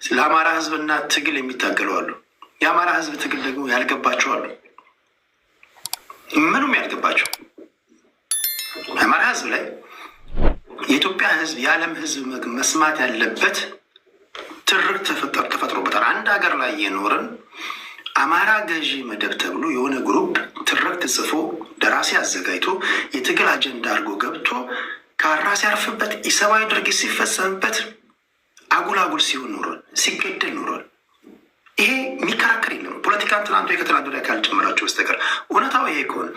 Speaker 1: ስለ አማራ ህዝብና ትግል የሚታገሉ አሉ። የአማራ ህዝብ ትግል ደግሞ ያልገባቸው አሉ። ምኑም ያልገባቸው የአማራ ህዝብ ላይ የኢትዮጵያ ህዝብ የዓለም ህዝብ መስማት ያለበት ትርክ ተፈጥሮበታል። አንድ ሀገር ላይ የኖርን አማራ ገዢ መደብ ተብሎ የሆነ ግሩፕ ትርክት ጽፎ ደራሲ አዘጋጅቶ የትግል አጀንዳ አድርጎ ገብቶ ካራ ሲያርፍበት ኢሰብአዊ ድርጊት ሲፈጸምበት አጉል ሲሆን ኖሯል፣ ሲገደል ኖሯል። ይሄ የሚከራከር የለም። ፖለቲካን ትናንቶ ከትናንት ላይ ካልጨመራቸው በስተቀር እውነታው ይሄ ከሆነ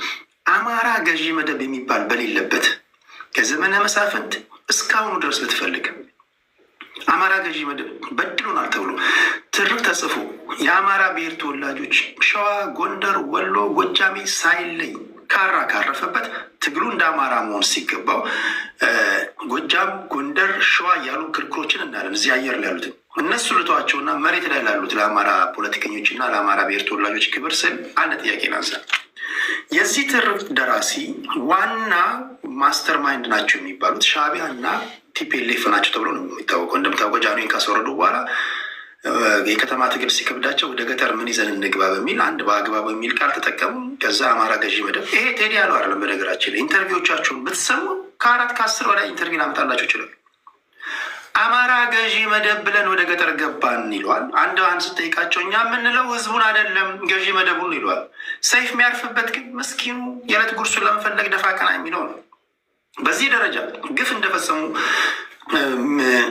Speaker 1: አማራ ገዢ መደብ የሚባል በሌለበት ከዘመነ መሳፍንት እስካሁኑ ድረስ ብትፈልግ አማራ ገዢ መደብ በድሎናል ተብሎ ትርክ ተጽፎ የአማራ ብሔር ተወላጆች ሸዋ፣ ጎንደር፣ ወሎ፣ ጎጃሜ ሳይለይ ካራ ካረፈበት ትግሉ እንደ አማራ መሆን ሲገባው ጎጃም፣ ጎንደር፣ ሸዋ እያሉ ክርክሮችን እናለን። እዚህ አየር ላይ ያሉትን እነሱ ልተዋቸውና መሬት ላይ ላሉት ለአማራ ፖለቲከኞችና ለአማራ ብሔር ተወላጆች ክብር ስል አንድ ጥያቄ ላንሳ። የዚህ ትርክ ደራሲ ዋና ማስተር ማይንድ ናቸው የሚባሉት ሻዕቢያ እና ቲፒኤልኤፍ ናቸው ተብሎ ነው የሚታወቀው። እንደምታወቀው ጃንሆይን ካስወረዱ በኋላ የከተማ ትግል ሲከብዳቸው ወደ ገጠር ምን ይዘን እንግባ በሚል አንድ በአግባብ የሚል ቃል ተጠቀሙ። ከዛ አማራ ገዢ መደብ ይሄ ቴዲ ያለው አይደለም። በነገራችን ላይ ኢንተርቪዎቻቸውን ብትሰሙ ከ4 ከ10 በላይ ኢንተርቪው ላመጣላቸው ይችላል። አማራ ገዢ መደብ ብለን ወደ ገጠር ገባን ይለዋል። አንድ ስጠይቃቸው እኛ የምንለው ህዝቡን አይደለም ገዢ መደቡን ይለዋል። ሰይፍ የሚያርፍበት ግን መስኪኑ የዕለት ጉርሱን ለመፈለግ ደፋ ቀና የሚለው ነው። በዚህ ደረጃ ግፍ እንደፈጸሙ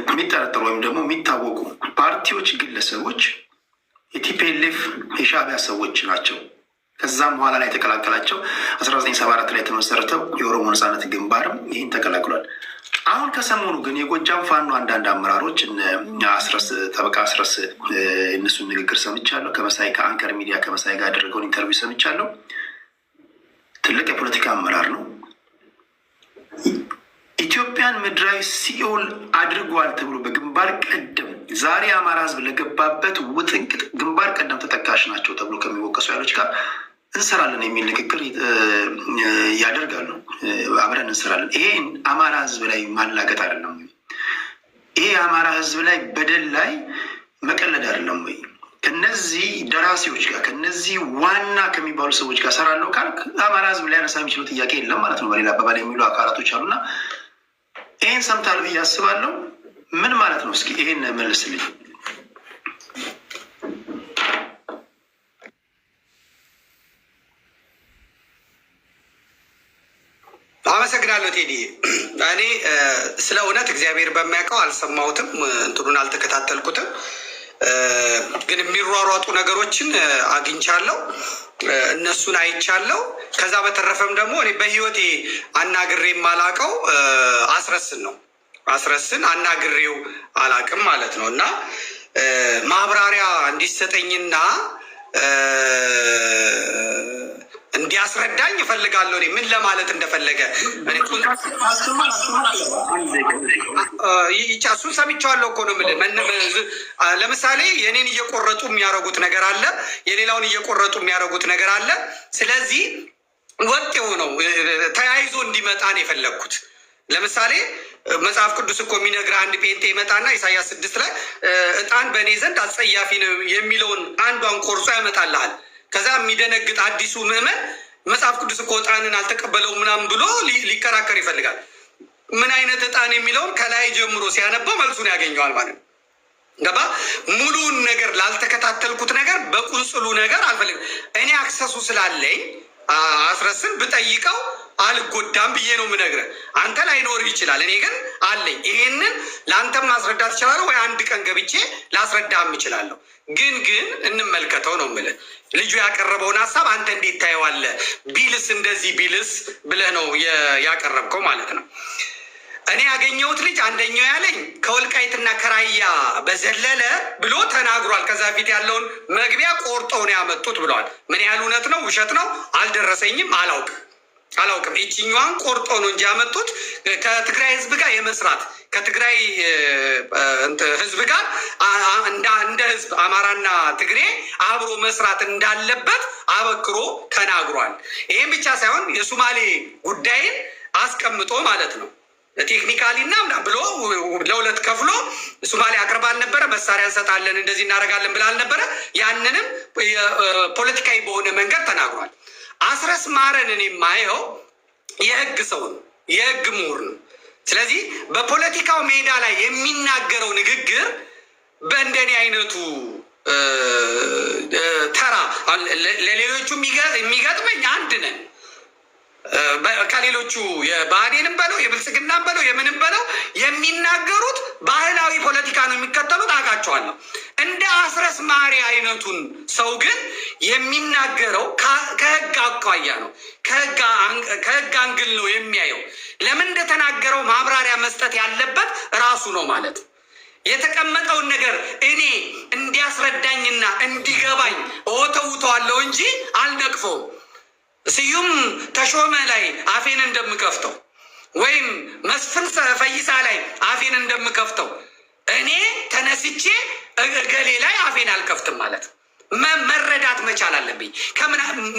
Speaker 1: የሚጠረጠሩ ወይም ደግሞ የሚታወቁ ፓርቲዎች፣ ግለሰቦች የቲፒኤልኤፍ የሻዕቢያ ሰዎች ናቸው። ከዛም በኋላ ላይ የተቀላቀላቸው 1974 ላይ የተመሰረተው የኦሮሞ ነጻነት ግንባርም ይህን ተቀላቅሏል። አሁን ከሰሞኑ ግን የጎጃም ፋኖ አንዳንድ አመራሮች ጠበቃ አስረስ እነሱን ንግግር ሰምቻለሁ። ከመሳይ ከአንከር ሚዲያ ከመሳይ ጋር ያደረገውን ኢንተርቪው ሰምቻለሁ። ትልቅ የፖለቲካ አመራር ነው። ኢትዮጵያን ምድራዊ ሲኦል አድርጓል ተብሎ በግንባር ቀደም ዛሬ የአማራ ህዝብ ለገባበት ውጥንቅጥ ግንባር ቀደም ተጠቃሽ ናቸው ተብሎ ከሚወቀሱ ያሎች ጋር እንሰራለን የሚል ንግግር ያደርጋሉ። አብረን እንሰራለን። ይሄ አማራ ህዝብ ላይ ማላገጥ አይደለም። ይሄ አማራ ህዝብ ላይ በደል ላይ መቀለድ አይደለም ወይ? ከነዚህ ደራሲዎች ጋር ከነዚህ ዋና ከሚባሉ ሰዎች ጋር ሰራለው ካልክ አማራ ህዝብ ላይ ያነሳ የሚችለው ጥያቄ የለም ማለት ነው። በሌላ አባባል የሚሉ አካላቶች አሉና ይህን ሰምታል ብዬ አስባለሁ። ምን ማለት ነው? እስኪ ይሄን መልስልኝ።
Speaker 2: አመሰግናለሁ ቴዲ። እኔ ስለ እውነት እግዚአብሔር በሚያውቀው አልሰማሁትም፣ እንትኑን አልተከታተልኩትም። ግን የሚሯሯጡ ነገሮችን አግኝቻለሁ፣ እነሱን አይቻለሁ። ከዛ በተረፈም ደግሞ እኔ በህይወቴ አናግሬ የማላውቀው አስረስን አናግሬው አላውቅም ማለት ነው። እና ማብራሪያ እንዲሰጠኝና እንዲያስረዳኝ እፈልጋለሁ። እኔ ምን ለማለት እንደፈለገ እሱን ሰምቼዋለሁ እኮ ነው የምልህ። ለምሳሌ የኔን እየቆረጡ የሚያደርጉት ነገር አለ፣ የሌላውን እየቆረጡ የሚያደርጉት ነገር አለ። ስለዚህ ወጥ የሆነው ተያይዞ እንዲመጣ ነው የፈለግኩት። ለምሳሌ መጽሐፍ ቅዱስ እኮ የሚነግርህ አንድ ጴንጤ ይመጣና ኢሳያስ 6 ላይ ዕጣን በእኔ ዘንድ አስጸያፊ ነው የሚለውን አንዷን ቆርጾ ያመጣልሃል። ከዛ የሚደነግጥ አዲሱ ምዕመን መጽሐፍ ቅዱስ እኮ ዕጣንን አልተቀበለውም ምናምን ብሎ ሊከራከር ይፈልጋል። ምን አይነት ዕጣን የሚለውን ከላይ ጀምሮ ሲያነባው መልሱን ያገኘዋል ማለት ነው። ገባ? ሙሉውን ነገር ላልተከታተልኩት ነገር በቁንጽሉ ነገር አልፈልግም። እኔ አክሰሱ ስላለኝ አስረስን ብጠይቀው አልጎዳም ብዬ ነው የምነግርህ። አንተ ላይኖርህ ይችላል፣ እኔ ግን አለኝ። ይሄንን ለአንተም ማስረዳት እችላለሁ ወይ አንድ ቀን ገብቼ ላስረዳም እችላለሁ። ግን እንመልከተው ነው የምልህ። ልጁ ያቀረበውን ሀሳብ አንተ እንዴት ታየዋለህ? ቢልስ እንደዚህ ቢልስ ብለህ ነው ያቀረብከው ማለት ነው። እኔ ያገኘሁት ልጅ አንደኛው ያለኝ ከወልቃይትና ከራያ በዘለለ ብሎ ተናግሯል። ከዛ ፊት ያለውን መግቢያ ቆርጠው ነው ያመጡት ብለዋል። ምን ያህል እውነት ነው ውሸት ነው አልደረሰኝም፣ አላውቅም። ይችኛዋን ቆርጠው ነው እንጂ ያመጡት ከትግራይ ህዝብ ጋር የመስራት ከትግራይ ህዝብ ጋር እንደ ህዝብ አማራና ትግሬ አብሮ መስራት እንዳለበት አበክሮ ተናግሯል። ይህም ብቻ ሳይሆን የሱማሌ ጉዳይን አስቀምጦ ማለት ነው ቴክኒካሊ እና ብሎ ለሁለት ከፍሎ ሱማሌ አቅርባ አልነበረ፣ መሳሪያ እንሰጣለን እንደዚህ እናደርጋለን ብላ አልነበረ። ያንንም ፖለቲካዊ በሆነ መንገድ ተናግሯል። አስረስ ማረንን የማየው የህግ ሰው ነው፣ የህግ ምሁር ነው። ስለዚህ በፖለቲካው ሜዳ ላይ የሚናገረው ንግግር በእንደኔ አይነቱ ተራ ለሌሎቹ የሚገጥመኝ አንድ ነን። ከሌሎቹ የብአዴንም በለው የብልጽግናም በለው የምንም በለው የሚናገሩት ባህላዊ ፖለቲካ ነው የሚከተሉት፣ አውቃቸዋለሁ። እንደ አስረስ ማሪ አይነቱን ሰው ግን የሚናገረው ከህግ አኳያ ነው፣ ከህግ አንግል ነው የሚያየው። ለምን እንደተናገረው ማብራሪያ መስጠት ያለበት ራሱ ነው ማለት ነው። የተቀመጠውን ነገር እኔ እንዲያስረዳኝና እንዲገባኝ እወተውተዋለሁ እንጂ አልነቅፈውም። ስዩም ተሾመ ላይ አፌን እንደምከፍተው ወይም መስፍን ፈይሳ ላይ አፌን እንደምከፍተው እኔ ተነስቼ እገሌ ላይ አፌን አልከፍትም ማለት ነው። መረዳት መቻል አለብኝ።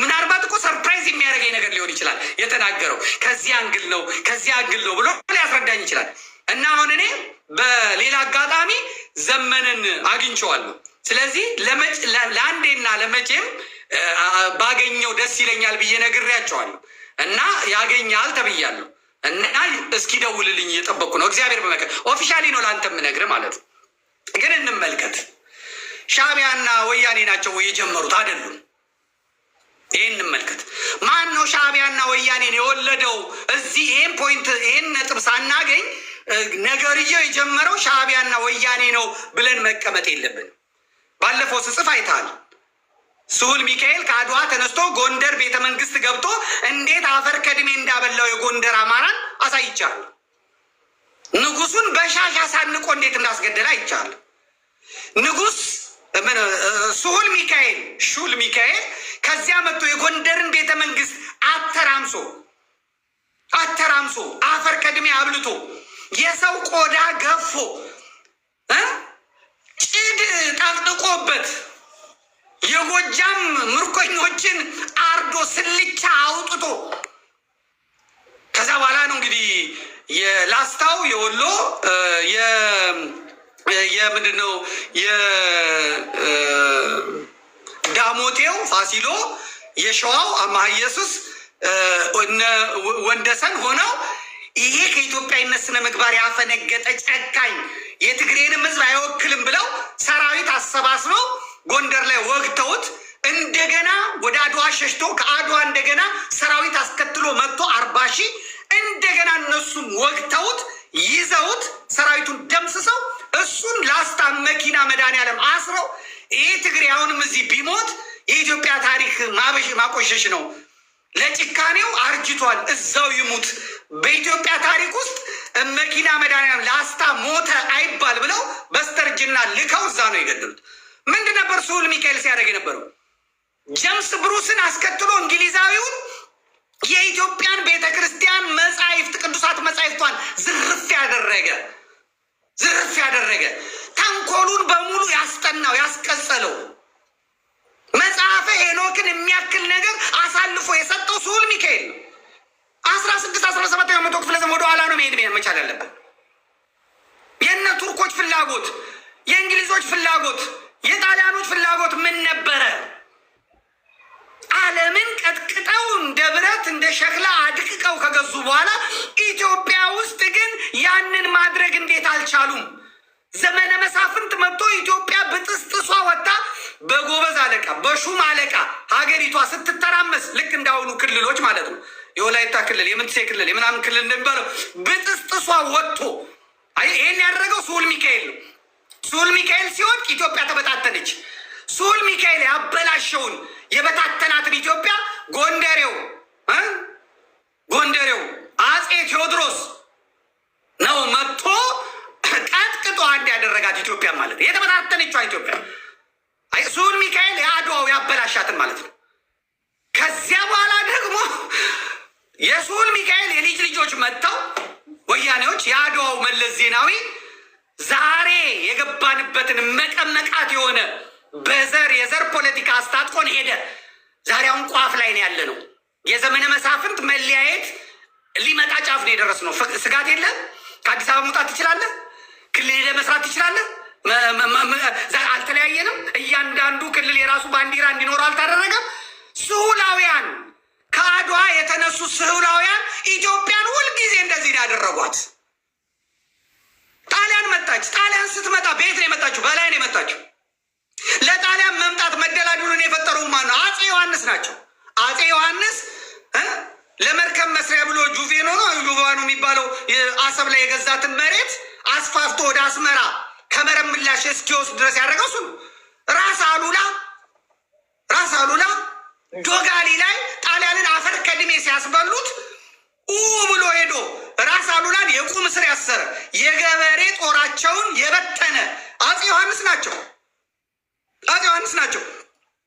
Speaker 2: ምናልባት እኮ ሰርፕራይዝ የሚያደርገኝ ነገር ሊሆን ይችላል። የተናገረው ከዚህ አንግል ነው ብሎ ሊያስረዳኝ ይችላል። እና አሁን እኔ በሌላ አጋጣሚ ዘመንን አግኝቼዋለሁ። ስለዚህ ለአንዴና ለመቼም ባገኘው ደስ ይለኛል ብዬ ነግሬያቸዋለሁ። እና ያገኛል ተብያለሁ። እና እስኪ ደውልልኝ እየጠበቅኩ ነው። እግዚአብሔር በመከር ኦፊሻሊ ነው ለአንተ የምነግርህ ማለት ነው። ግን እንመልከት። ሻዕቢያና ወያኔ ናቸው የጀመሩት አይደሉም? ይህን እንመልከት። ማን ነው ሻዕቢያና ወያኔን የወለደው? እዚህ ይህን ፖይንት ይህን ነጥብ ሳናገኝ ነገርየው የጀመረው ሻዕቢያና ወያኔ ነው ብለን መቀመጥ የለብንም። ባለፈው ስጽፍ አይተሃል። ስሁል ሚካኤል ከአድዋ ተነስቶ ጎንደር ቤተ መንግስት ገብቶ እንዴት አፈር ከድሜ እንዳበላው የጎንደር አማራን አሳይቻለሁ። ንጉሱን በሻሽ አሳንቆ እንዴት እንዳስገደለ አይቻለሁ። ንጉስ ስሁል ሚካኤል ከዚያ መጥቶ የጎንደርን ቤተ መንግስት አተራምሶ አፈር ከድሜ አብልቶ የሰው ቆዳ ገፎ ጭድ ጠቅጥቆበት የጎጃም ምርኮኞችን አርዶ ስልቻ አውጥቶ ከዛ በኋላ ነው እንግዲህ የላስታው የወሎ የምንድነው የዳሞቴው ፋሲሎ የሸዋው አማሃ ኢየሱስ ወንደሰን ሆነው ይሄ ከኢትዮጵያዊነት ስነ ምግባር ያፈነገጠ ጨካኝ የትግሬንም ህዝብ አይወክልም ብለው ሰራዊት አሰባስበው ጎንደር ላይ ወግተውት እንደገና ወደ አድዋ ሸሽቶ ከአድዋ እንደገና ሰራዊት አስከትሎ መጥቶ 40 ሺህ እንደገና እነሱም ወግተውት ይዘውት ሰራዊቱን ደምስሰው እሱን ላስታ መኪና መድኃኒዓለም አስረው ይሄ ትግሬ አሁንም እዚህ ቢሞት የኢትዮጵያ ታሪክ ማቆሸሽ ነው። ለጭካኔው አርጅቷል፣ እዛው ይሙት። በኢትዮጵያ ታሪክ ውስጥ መኪና መድኃኒዓለም ላስታ ሞተ አይባል ብለው በስተርጅና ልከው እዛ ነው የገደሉት። ምንድን ነበር ስሁል ሚካኤል ሲያደርግ የነበረው? ጀምስ ብሩስን አስከትሎ እንግሊዛዊውን የኢትዮጵያን ቤተክርስቲያን መጻሕፍት ቅዱሳት መጻሕፍቷን ዝርፍ ያደረገ ተንኮሉን በሙሉ ያስጠናው ያስቀጸለው መጽሐፈ ሄኖክን የሚያክል ነገር አሳልፎ የሰጠው ስሁል ሚካኤል ነው። 16-17 መቶ ክፍለ ዘመን ወደ ኋላ ነው መሄድ መቻል ያለብን። የእነ ቱርኮች ፍላጎት፣ የእንግሊዞች ፍላጎት፣ የጣሊያኖች ፍላጎት ምን ነበረ? ዓለምን ቀጥቅጠው እንደ ብረት እንደ ሸክላ አድቅቀው ከገዙ በኋላ ኢትዮጵያ ውስጥ ግን ያንን ማድረግ እንዴት አልቻሉም? ዘመነ መሳፍንት መጥቶ ኢትዮጵያ በጥስጥሷ ወጣ በጎበዝ አለቃ በሹም አለቃ ሀገሪቷ ስትተራመስ ልክ እንዳሁኑ ክልሎች ማለት ነው። የወላይታ ክልል፣ የምንትሴ ክልል፣ የምናምን ክልል እንደሚባለው በጥስጥሷ ወጥቶ ይሄን ያደረገው ስሁል ሚካኤል ነው። ስሁል ሚካኤል ሲወድቅ ኢትዮጵያ ተበታተነች። ስሁል ሚካኤል ያበላሸውን የበታተናትን ኢትዮጵያ ጎንደሬው አጼ ቴዎድሮስ ነው መጥቶ ቀጥቅጦ አንድ ያደረጋት ኢትዮጵያ ማለት ነው። የተበታተነችዋ ኢትዮጵያ ስሁል ሚካኤል የአድዋው ያበላሻትን ማለት ነው። ከዚያ በኋላ ደግሞ የስሁል ሚካኤል የልጅ ልጆች መጥተው ወያኔዎች የአድዋው መለስ ዜናዊ ዛሬ የገባንበትን መቀመቃት የሆነ የዘር ፖለቲካ አስታጥቆን ሄደ። ዛሬ አሁን ቋፍ ላይ ነው ያለ ነው። የዘመነ መሳፍንት መለያየት ሊመጣ ጫፍ ነው የደረስ ነው። ስጋት የለም። ከአዲስ አበባ መውጣት ትችላለህ። ክልል ሄደህ መስራት ትችላለህ። አልተለያየንም። እያንዳንዱ ክልል የራሱ ባንዲራ እንዲኖረው አልታደረገም። ስሁላውያን ከአድዋ የተነሱ ስሁላውያን ኢትዮጵያን ሁልጊዜ እንደዚህ ነው ያደረጓት። ጣሊያን መጣች። ጣሊያን ስትመጣ ቤት ነው የመጣችው፣ በላይ ነው የመጣችው። ለጣሊያን መምጣት መደላድሉን የፈጠሩ ማን ነው? አጼ ዮሐንስ ናቸው። አጼ ዮሐንስ ለመርከብ መስሪያ ብሎ ጁቬኖ ነው ጁቫኑ የሚባለው አሰብ ላይ የገዛትን መሬት አስፋፍቶ ወደ አስመራ ከመረብ ምላሽ እስኪወስድ ድረስ ያደረገው እሱ ነው። ራስ አሉላ ዶጋሊ ላይ ጣሊያንን አፈር ከድሜ ሲያስበሉት ብሎ ሄዶ ራስ አሉላን የቁም እስር ያሰረ የገበሬ ጦራቸውን የበተነ አጼ ዮሐንስ ናቸው።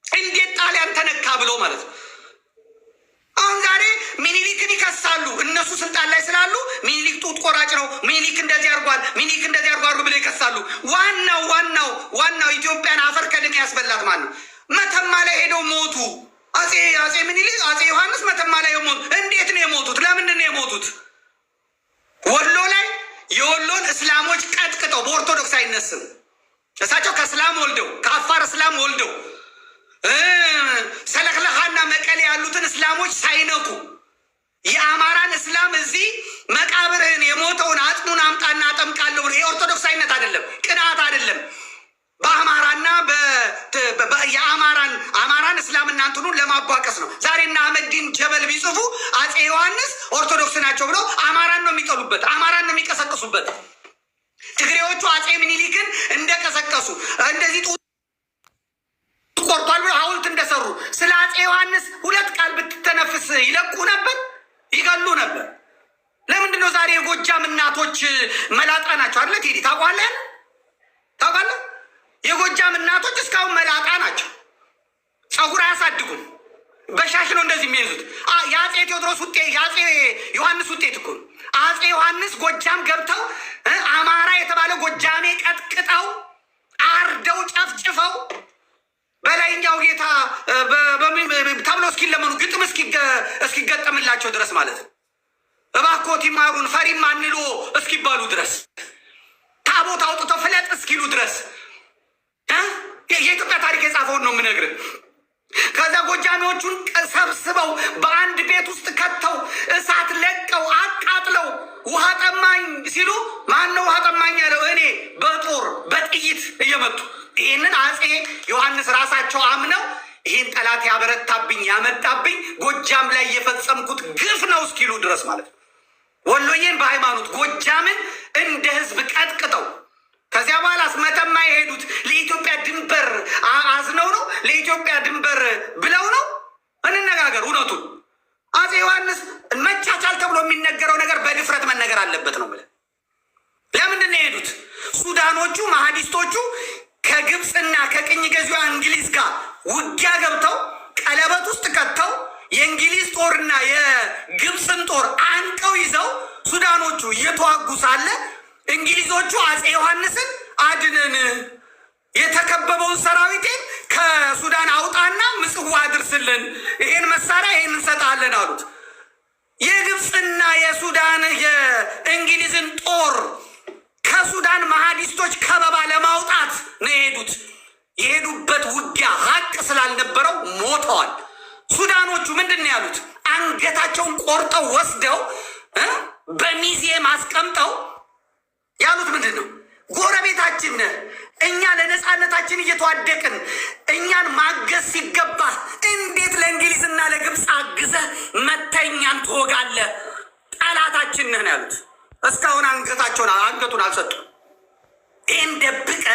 Speaker 2: እንዴት ጣሊያን ተነካ ብሎ ማለት ነው። አሁን ዛሬ ሚኒሊክን ይከሳሉ። እነሱ ስልጣን ላይ ስላሉ ሚኒሊክ ጡት ቆራጭ ነው፣ ሚኒሊክ እንደዚህ አድርጓል፣ ሚኒሊክ እንደዚህ አድርጓል ብለው ይከሳሉ። ዋናው ኢትዮጵያን አፈር ከድሜ ያስበላት ማን ነው? መተማ ላይ ሄደው ሞቱ። አጼ ሚኒሊክ አጼ ዮሐንስ መተማ ላይ ሞቱ። እንዴት ነው የሞቱት? ለምንድን ነው የሞቱት? ወሎ ላይ የወሎን እስላሞች ቀጥቅጠው በኦርቶዶክስ አይነስም። እሳቸው ከእስላም ወልደው ከአፋር እስላም ወልደው ሰለክለኻና መቀሌ ያሉትን እስላሞች ሳይነኩ የአማራን እስላም እዚህ መቃብርህን የሞተውን አጽሙን አምጣና አጠምቃለሁ ብሎ የኦርቶዶክስ አይነት አይደለም፣ ቅንዓት አይደለም። በአማራና አማራን እስላምና እንትኑን ለማቧቀስ ነው። ዛሬና አህመዲን ጀበል ቢጽፉ አጼ ዮሐንስ ኦርቶዶክስ ናቸው ብለው አማራን ነው የሚጠሉበት፣ አማራን ነው የሚቀሰቅሱበት። ትግሬዎቹ አጼ ሚኒሊክን እንደቀሰቀሱ እንደዚህ ቆርጧል ብሎ ሐውልት እንደሰሩ ስለ አጼ ዮሐንስ ሁለት ቃል ብትተነፍስ ይለቁ ነበር፣ ይገሉ ነበር። ለምንድን ነው ዛሬ የጎጃም እናቶች መላጣ ናቸው? አለ ቴዲ ታውቃለህ? የጎጃም እናቶች እስካሁን መላጣ ናቸው። ፀጉር አያሳድጉም። በሻሽ ነው እንደዚህ የሚይዙት። የአጼ ቴዎድሮስ ውጤት የአጼ ዮሐንስ ውጤት እኮ ነው። አጼ ዮሐንስ ጎጃም ገብተው አማራ የተባለ ጎጃሜ ቀጥቅጠው አርደው ጨፍጭፈው በላይኛው ጌታ ተብሎ እስኪለመኑ ግጥም እስኪገጠምላቸው ድረስ ማለት ነው። እባኮት ይማሩን ፈሪም አንሎ እስኪባሉ ድረስ ታቦት አውጥተው ፍለጥ እስኪሉ ድረስ የኢትዮጵያ ታሪክ የጻፈውን ነው የምነግርህ። ከዛ ጎጃሜዎቹን ሰብስበው በአንድ ቤት ውስጥ ከተው እሳት ለቀው አቃጥለው ውሃ ጠማኝ ሲሉ ማነው ውሃ ጠማኝ ያለው? እኔ በጦር በጥይት እየመቱ ይህንን አጼ ዮሐንስ ራሳቸው አምነው ይህን ጠላት ያበረታብኝ ያመጣብኝ ጎጃም ላይ የፈጸምኩት ግፍ ነው እስኪሉ ድረስ ማለት ነው። ወሎዬን በሃይማኖት ጎጃምን እንደ ህዝብ ቀጥቅጠው ከዚያ በኋላ መተማ የሄዱት ለኢትዮጵያ ድንበር አዝነው ነው? ለኢትዮጵያ ድንበር ብለው ነው? እንነጋገር እውነቱን። አጼ ዮሐንስ መቻቻል ተብሎ የሚነገረው ነገር በድፍረት መነገር አለበት ነው ብለን ለምንድን ነው የሄዱት? ሱዳኖቹ ማሀዲስቶቹ ከግብፅና ከቅኝ ገዢዋ እንግሊዝ ጋር ውጊያ ገብተው ቀለበት ውስጥ ከተው የእንግሊዝ ጦርና የግብፅን ጦር አንቀው ይዘው ሱዳኖቹ እየተዋጉ ሳለ እንግሊዞቹ አፄ ዮሐንስን አድነን፣ የተከበበውን ሰራዊቴን ከሱዳን አውጣና ምጽዋ አድርስልን፣ ይሄን መሳሪያ ይሄን እንሰጣለን አሉት። የግብፅና የሱዳን የእንግሊዝን ጦር ከሱዳን መሐዲስቶች ከበባ ለማውጣት ነው የሄዱት። የሄዱበት ውጊያ ሀቅ ስላልነበረው ሞተዋል። ሱዳኖቹ ምንድን ነው ያሉት? አንገታቸውን ቆርጠው ወስደው በሚዚየም አስቀምጠው ያሉት ምንድን ነው? ጎረቤታችን ነህ፣ እኛ ለነፃነታችን እየተዋደቅን እኛን ማገዝ ሲገባ እንዴት ለእንግሊዝና ለግብፅ አግዘህ መተህ እኛን ትወጋለህ? ጠላታችን ነህ ነው ያሉት። እስካሁን አንገቱን አልሰጡም። ይህን ደብቀህ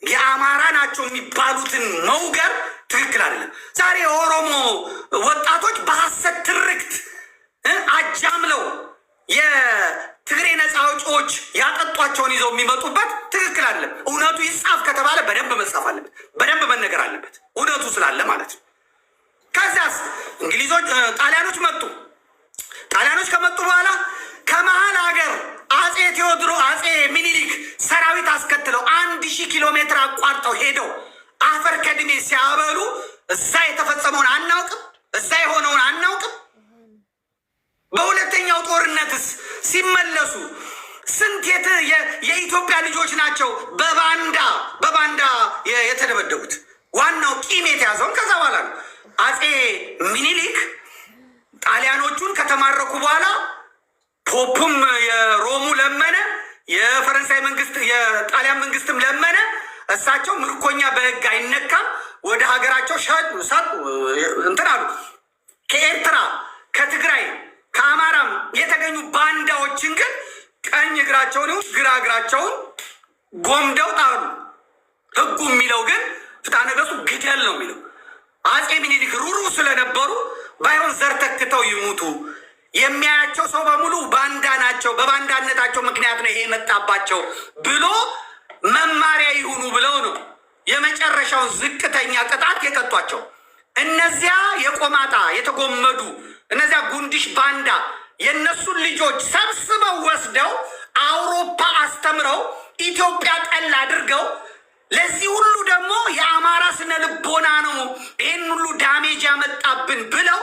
Speaker 2: የአማራ ናቸው የሚባሉትን መውገር ትክክል አይደለም። ዛሬ የኦሮሞ ወጣቶች በሐሰት ትርክት አጃምለው የትግሬ ነፃ አውጪዎች ያጠጧቸውን ይዘው የሚመጡበት ትክክል አይደለም። እውነቱ ይጻፍ ከተባለ በደንብ መጻፍ አለበት፣ በደንብ መነገር አለበት፣ እውነቱ ስላለ ማለት ነው። ከዚያስ ጣሊያኖች መጡ። ጣሊያኖች ከመጡ በኋላ ከመሀል ሀገር አፄ ሚኒሊክ ሰራዊት አስከትለው 1000 ኪሎ ሜትር አቋርጠው ሄደው አፈር ከድሜ ሲያበሉ እዛ የተፈጸመውን አናውቅም፣ እዛ የሆነውን አናውቅም። በሁለተኛው ጦርነትስ ሲመለሱ ስንት የኢትዮጵያ ልጆች ናቸው በባንዳ የተደበደቡት? ዋናው ቂም የተያዘውን ከዛ በኋላ ነው። አፄ ሚኒሊክ ጣሊያኖቹን ከተማረኩ በኋላ ፖፑም የሮሙ ለመነ፣ የፈረንሳይ መንግስት የጣሊያን መንግስትም ለመነ። እሳቸው ምርኮኛ በህግ አይነካም፣ ወደ ሀገራቸው ሰጡ እንትን አሉ። ከኤርትራ ከትግራይ ከአማራም የተገኙ ባንዳዎችን ግን ቀኝ እግራቸውን ግራ እግራቸውን ጎምደው ጣሉ። ህጉ የሚለው ግን ፍትሐ ነገሥቱ ግደል ነው የሚለው። አፄ ሚኒሊክ ሩሩ ስለነበሩ ባይሆን ዘር ተክተው ይሙቱ፣ የሚያያቸው ሰው በሙሉ ባንዳ ናቸው፣ በባንዳነታቸው ምክንያት ነው ይሄ የመጣባቸው ብሎ መማሪያ ይሁኑ ብለው ነው የመጨረሻውን ዝቅተኛ ቅጣት የቀጧቸው። እነዚያ የቆማጣ የተጎመዱ እነዚያ ጉንድሽ ባንዳ የእነሱን ልጆች ሰብስበው ወስደው አውሮፓ አስተምረው ኢትዮጵያ ጠል አድርገው ለዚህ ሁሉ ደግሞ የአማራ ስነ ልቦና ነው ይህን ሁሉ ዳሜጅ ያመጣብን ብለው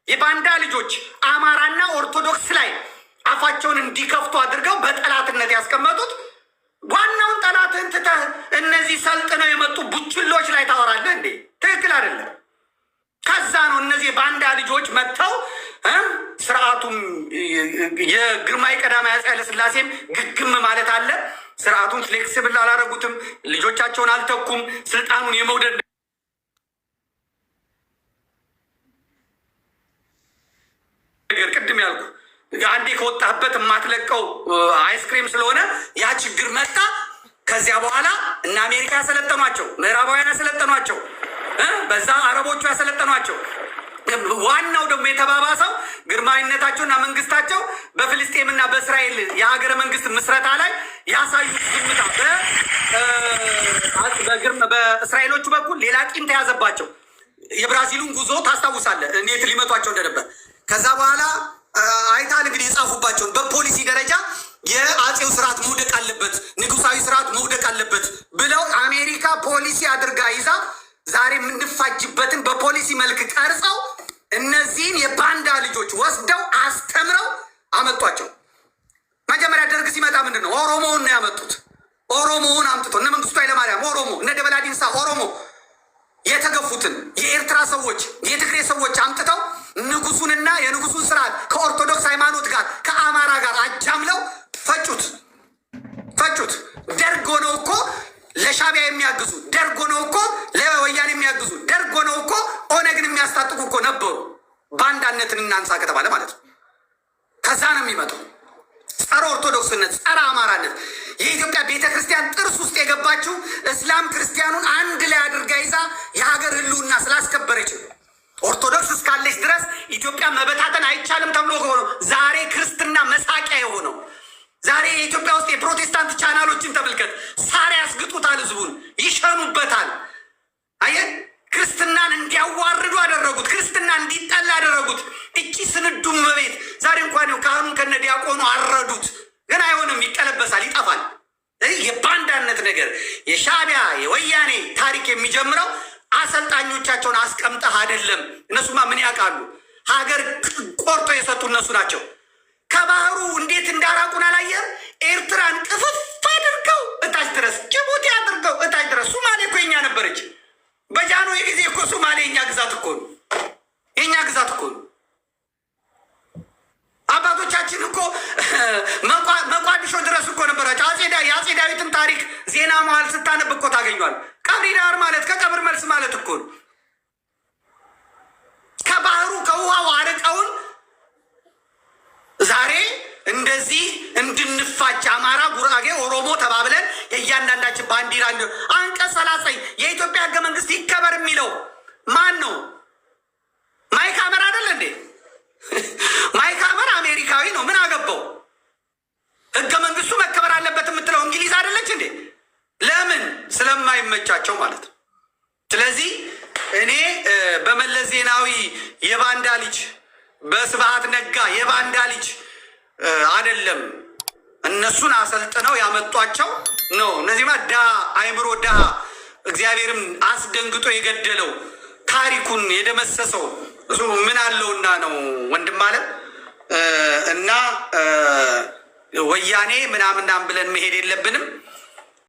Speaker 2: የባንዳ ልጆች አማራና ኦርቶዶክስ ላይ አፋቸውን እንዲከፍቱ አድርገው በጠላትነት ያስቀመጡት። ዋናውን ጠላትን ትተህ እነዚህ ሰልጥነው የመጡ ቡችሎች ላይ ታወራለህ እንዴ? ትክክል አይደለም። ከዛ ነው እነዚህ የባንዳ ልጆች መጥተው ስርዓቱም የግርማዊ ቀዳማዊ አፄ ኃይለሥላሴም ግግም ማለት አለ። ስርዓቱን ፍሌክሲብል አላረጉትም፣ ልጆቻቸውን አልተኩም። ስልጣኑን የመውደድ ነገር ቅድም ያልኩ አንዴ ከወጣህበት የማትለቀው አይስክሬም ስለሆነ ያ ችግር መጣ። ከዚያ በኋላ እነ አሜሪካ ያሰለጠኗቸው፣ ምዕራባውያን ያሰለጠኗቸው፣ በዛ አረቦቹ ያሰለጠኗቸው። ዋናው ደግሞ የተባባሰው ግርማዊነታቸውና መንግስታቸው በፍልስጤምና በእስራኤል የሀገረ መንግስት ምስረታ ላይ ያሳዩት ዝምታ በእስራኤሎቹ በኩል ሌላ ቂም ተያዘባቸው። የብራዚሉን ጉዞ ታስታውሳለህ እንዴት ሊመቷቸው እንደነበር። ከዛ በኋላ አይታል እንግዲህ የጻፉባቸውን በፖሊሲ ደረጃ የአፄው ስርዓት መውደቅ አለበት፣ ንጉሳዊ ስርዓት መውደቅ አለበት ብለው አሜሪካ ፖሊሲ አድርጋ ይዛ ዛሬ የምንፋጅበትን በፖሊሲ መልክ ቀርጸው እነዚህን የባንዳ ልጆች ወስደው አስተምረው አመጧቸው። መጀመሪያ ደርግ ሲመጣ ምንድን ነው ኦሮሞውን ነው ያመጡት። ኦሮሞውን አምጥቶ እነ መንግስቱ ኃይለማርያም ኦሮሞ፣ እነ ደበላ ዲንሳ ኦሮሞ የተገፉትን የኤርትራ ሰዎች የትግሬ ሰዎች አምጥተው ንጉሱንና የንጉሱን ስርዓት ከኦርቶዶክስ ሃይማኖት ጋር ከአማራ ጋር አጃምለው ፈጩት። ደርግ ሆነው እኮ ለሻቢያ የሚያግዙ፣ ደርግ ሆነው እኮ ለወያኔ የሚያግዙ፣ ደርግ ሆነው እኮ ኦነግን የሚያስታጥቁ እኮ ነበሩ። ባንዳነትን እናንሳ ከተባለ ማለት ነው። ከዛ ነው የሚመጣው ጸረ ኦርቶዶክስነት፣ ጸረ አማራነት። የኢትዮጵያ ቤተ ክርስቲያን ጥርስ ውስጥ የገባችው እስላም ክርስቲያኑን አንድ ላይ አድርጋ ይዛ የሀገር ህልውና ስላስከበረች ነው። ኦርቶዶክስ እስካለች ድረስ ኢትዮጵያ መበታተን አይቻልም ተብሎ ከሆነ ዛሬ ክርስትና መሳቂያ የሆነው ዛሬ የኢትዮጵያ ውስጥ የፕሮቴስታንት ቻናሎችን ተመልከት። ሳር ያስግጡታል፣ ህዝቡን ይሸኑበታል። ይደመሰሳል፣ ይጠፋል። የባንዳነት ነገር የሻዕቢያ የወያኔ ታሪክ የሚጀምረው አሰልጣኞቻቸውን አስቀምጠህ አይደለም። እነሱማ ምን ያውቃሉ? ሀገር ቆርጦ የሰጡ እነሱ ናቸው። ከባህሩ እንዴት እንዳራቁን አላየህ? ኤርትራን ቅፍፍ አድርገው እታች ድረስ፣ ጅቡቲ አድርገው እታች ድረስ። ሱማሌ እኮ የኛ ነበረች። በጃንሆይ ጊዜ እኮ ሱማሌ የኛ ግዛት እኮ ነው፣ የኛ ግዛት እኮ ነው። አባቶቻችን እኮ መቋዲሾ ድረስ እኮ ነበራቸው። የአፄ ዳዊትን ታሪክ ዜና መዋዕል ስታነብ እኮ ታገኟል። ቀብሪ ዳር ማለት ከቀብር መልስ ማለት እኮ ነው። ከባህሩ ከውሃው አርቀውን ዛሬ እንደዚህ እንድንፋጅ አማራ፣ ጉራጌ፣ ኦሮሞ ተባብለን የእያንዳንዳችን ባንዲራ አንቀጽ 30 የኢትዮጵያ ህገ መንግስት ይከበር የሚለው ማን ነው? ማይክ ሀመር አይደለ እንዴ? ማይክ ሀመር አሜሪካዊ ነው። ምን አገባው? ህገ መንግስቱ መከበር አለበት የምትለው እንግሊዝ አይደለች እንዴ? ለምን? ስለማይመቻቸው ማለት ነው። ስለዚህ እኔ በመለስ ዜናዊ የባንዳ ልጅ፣ በስብሃት ነጋ የባንዳ ልጅ አይደለም እነሱን አሰልጥነው ያመጧቸው ነው። እነዚህማ ድሃ አይምሮ ድሃ እግዚአብሔርም አስደንግጦ የገደለው ታሪኩን የደመሰሰው እሱ ምን አለውና ነው ወንድም አለ እና ወያኔ ምናምናም ብለን መሄድ የለብንም።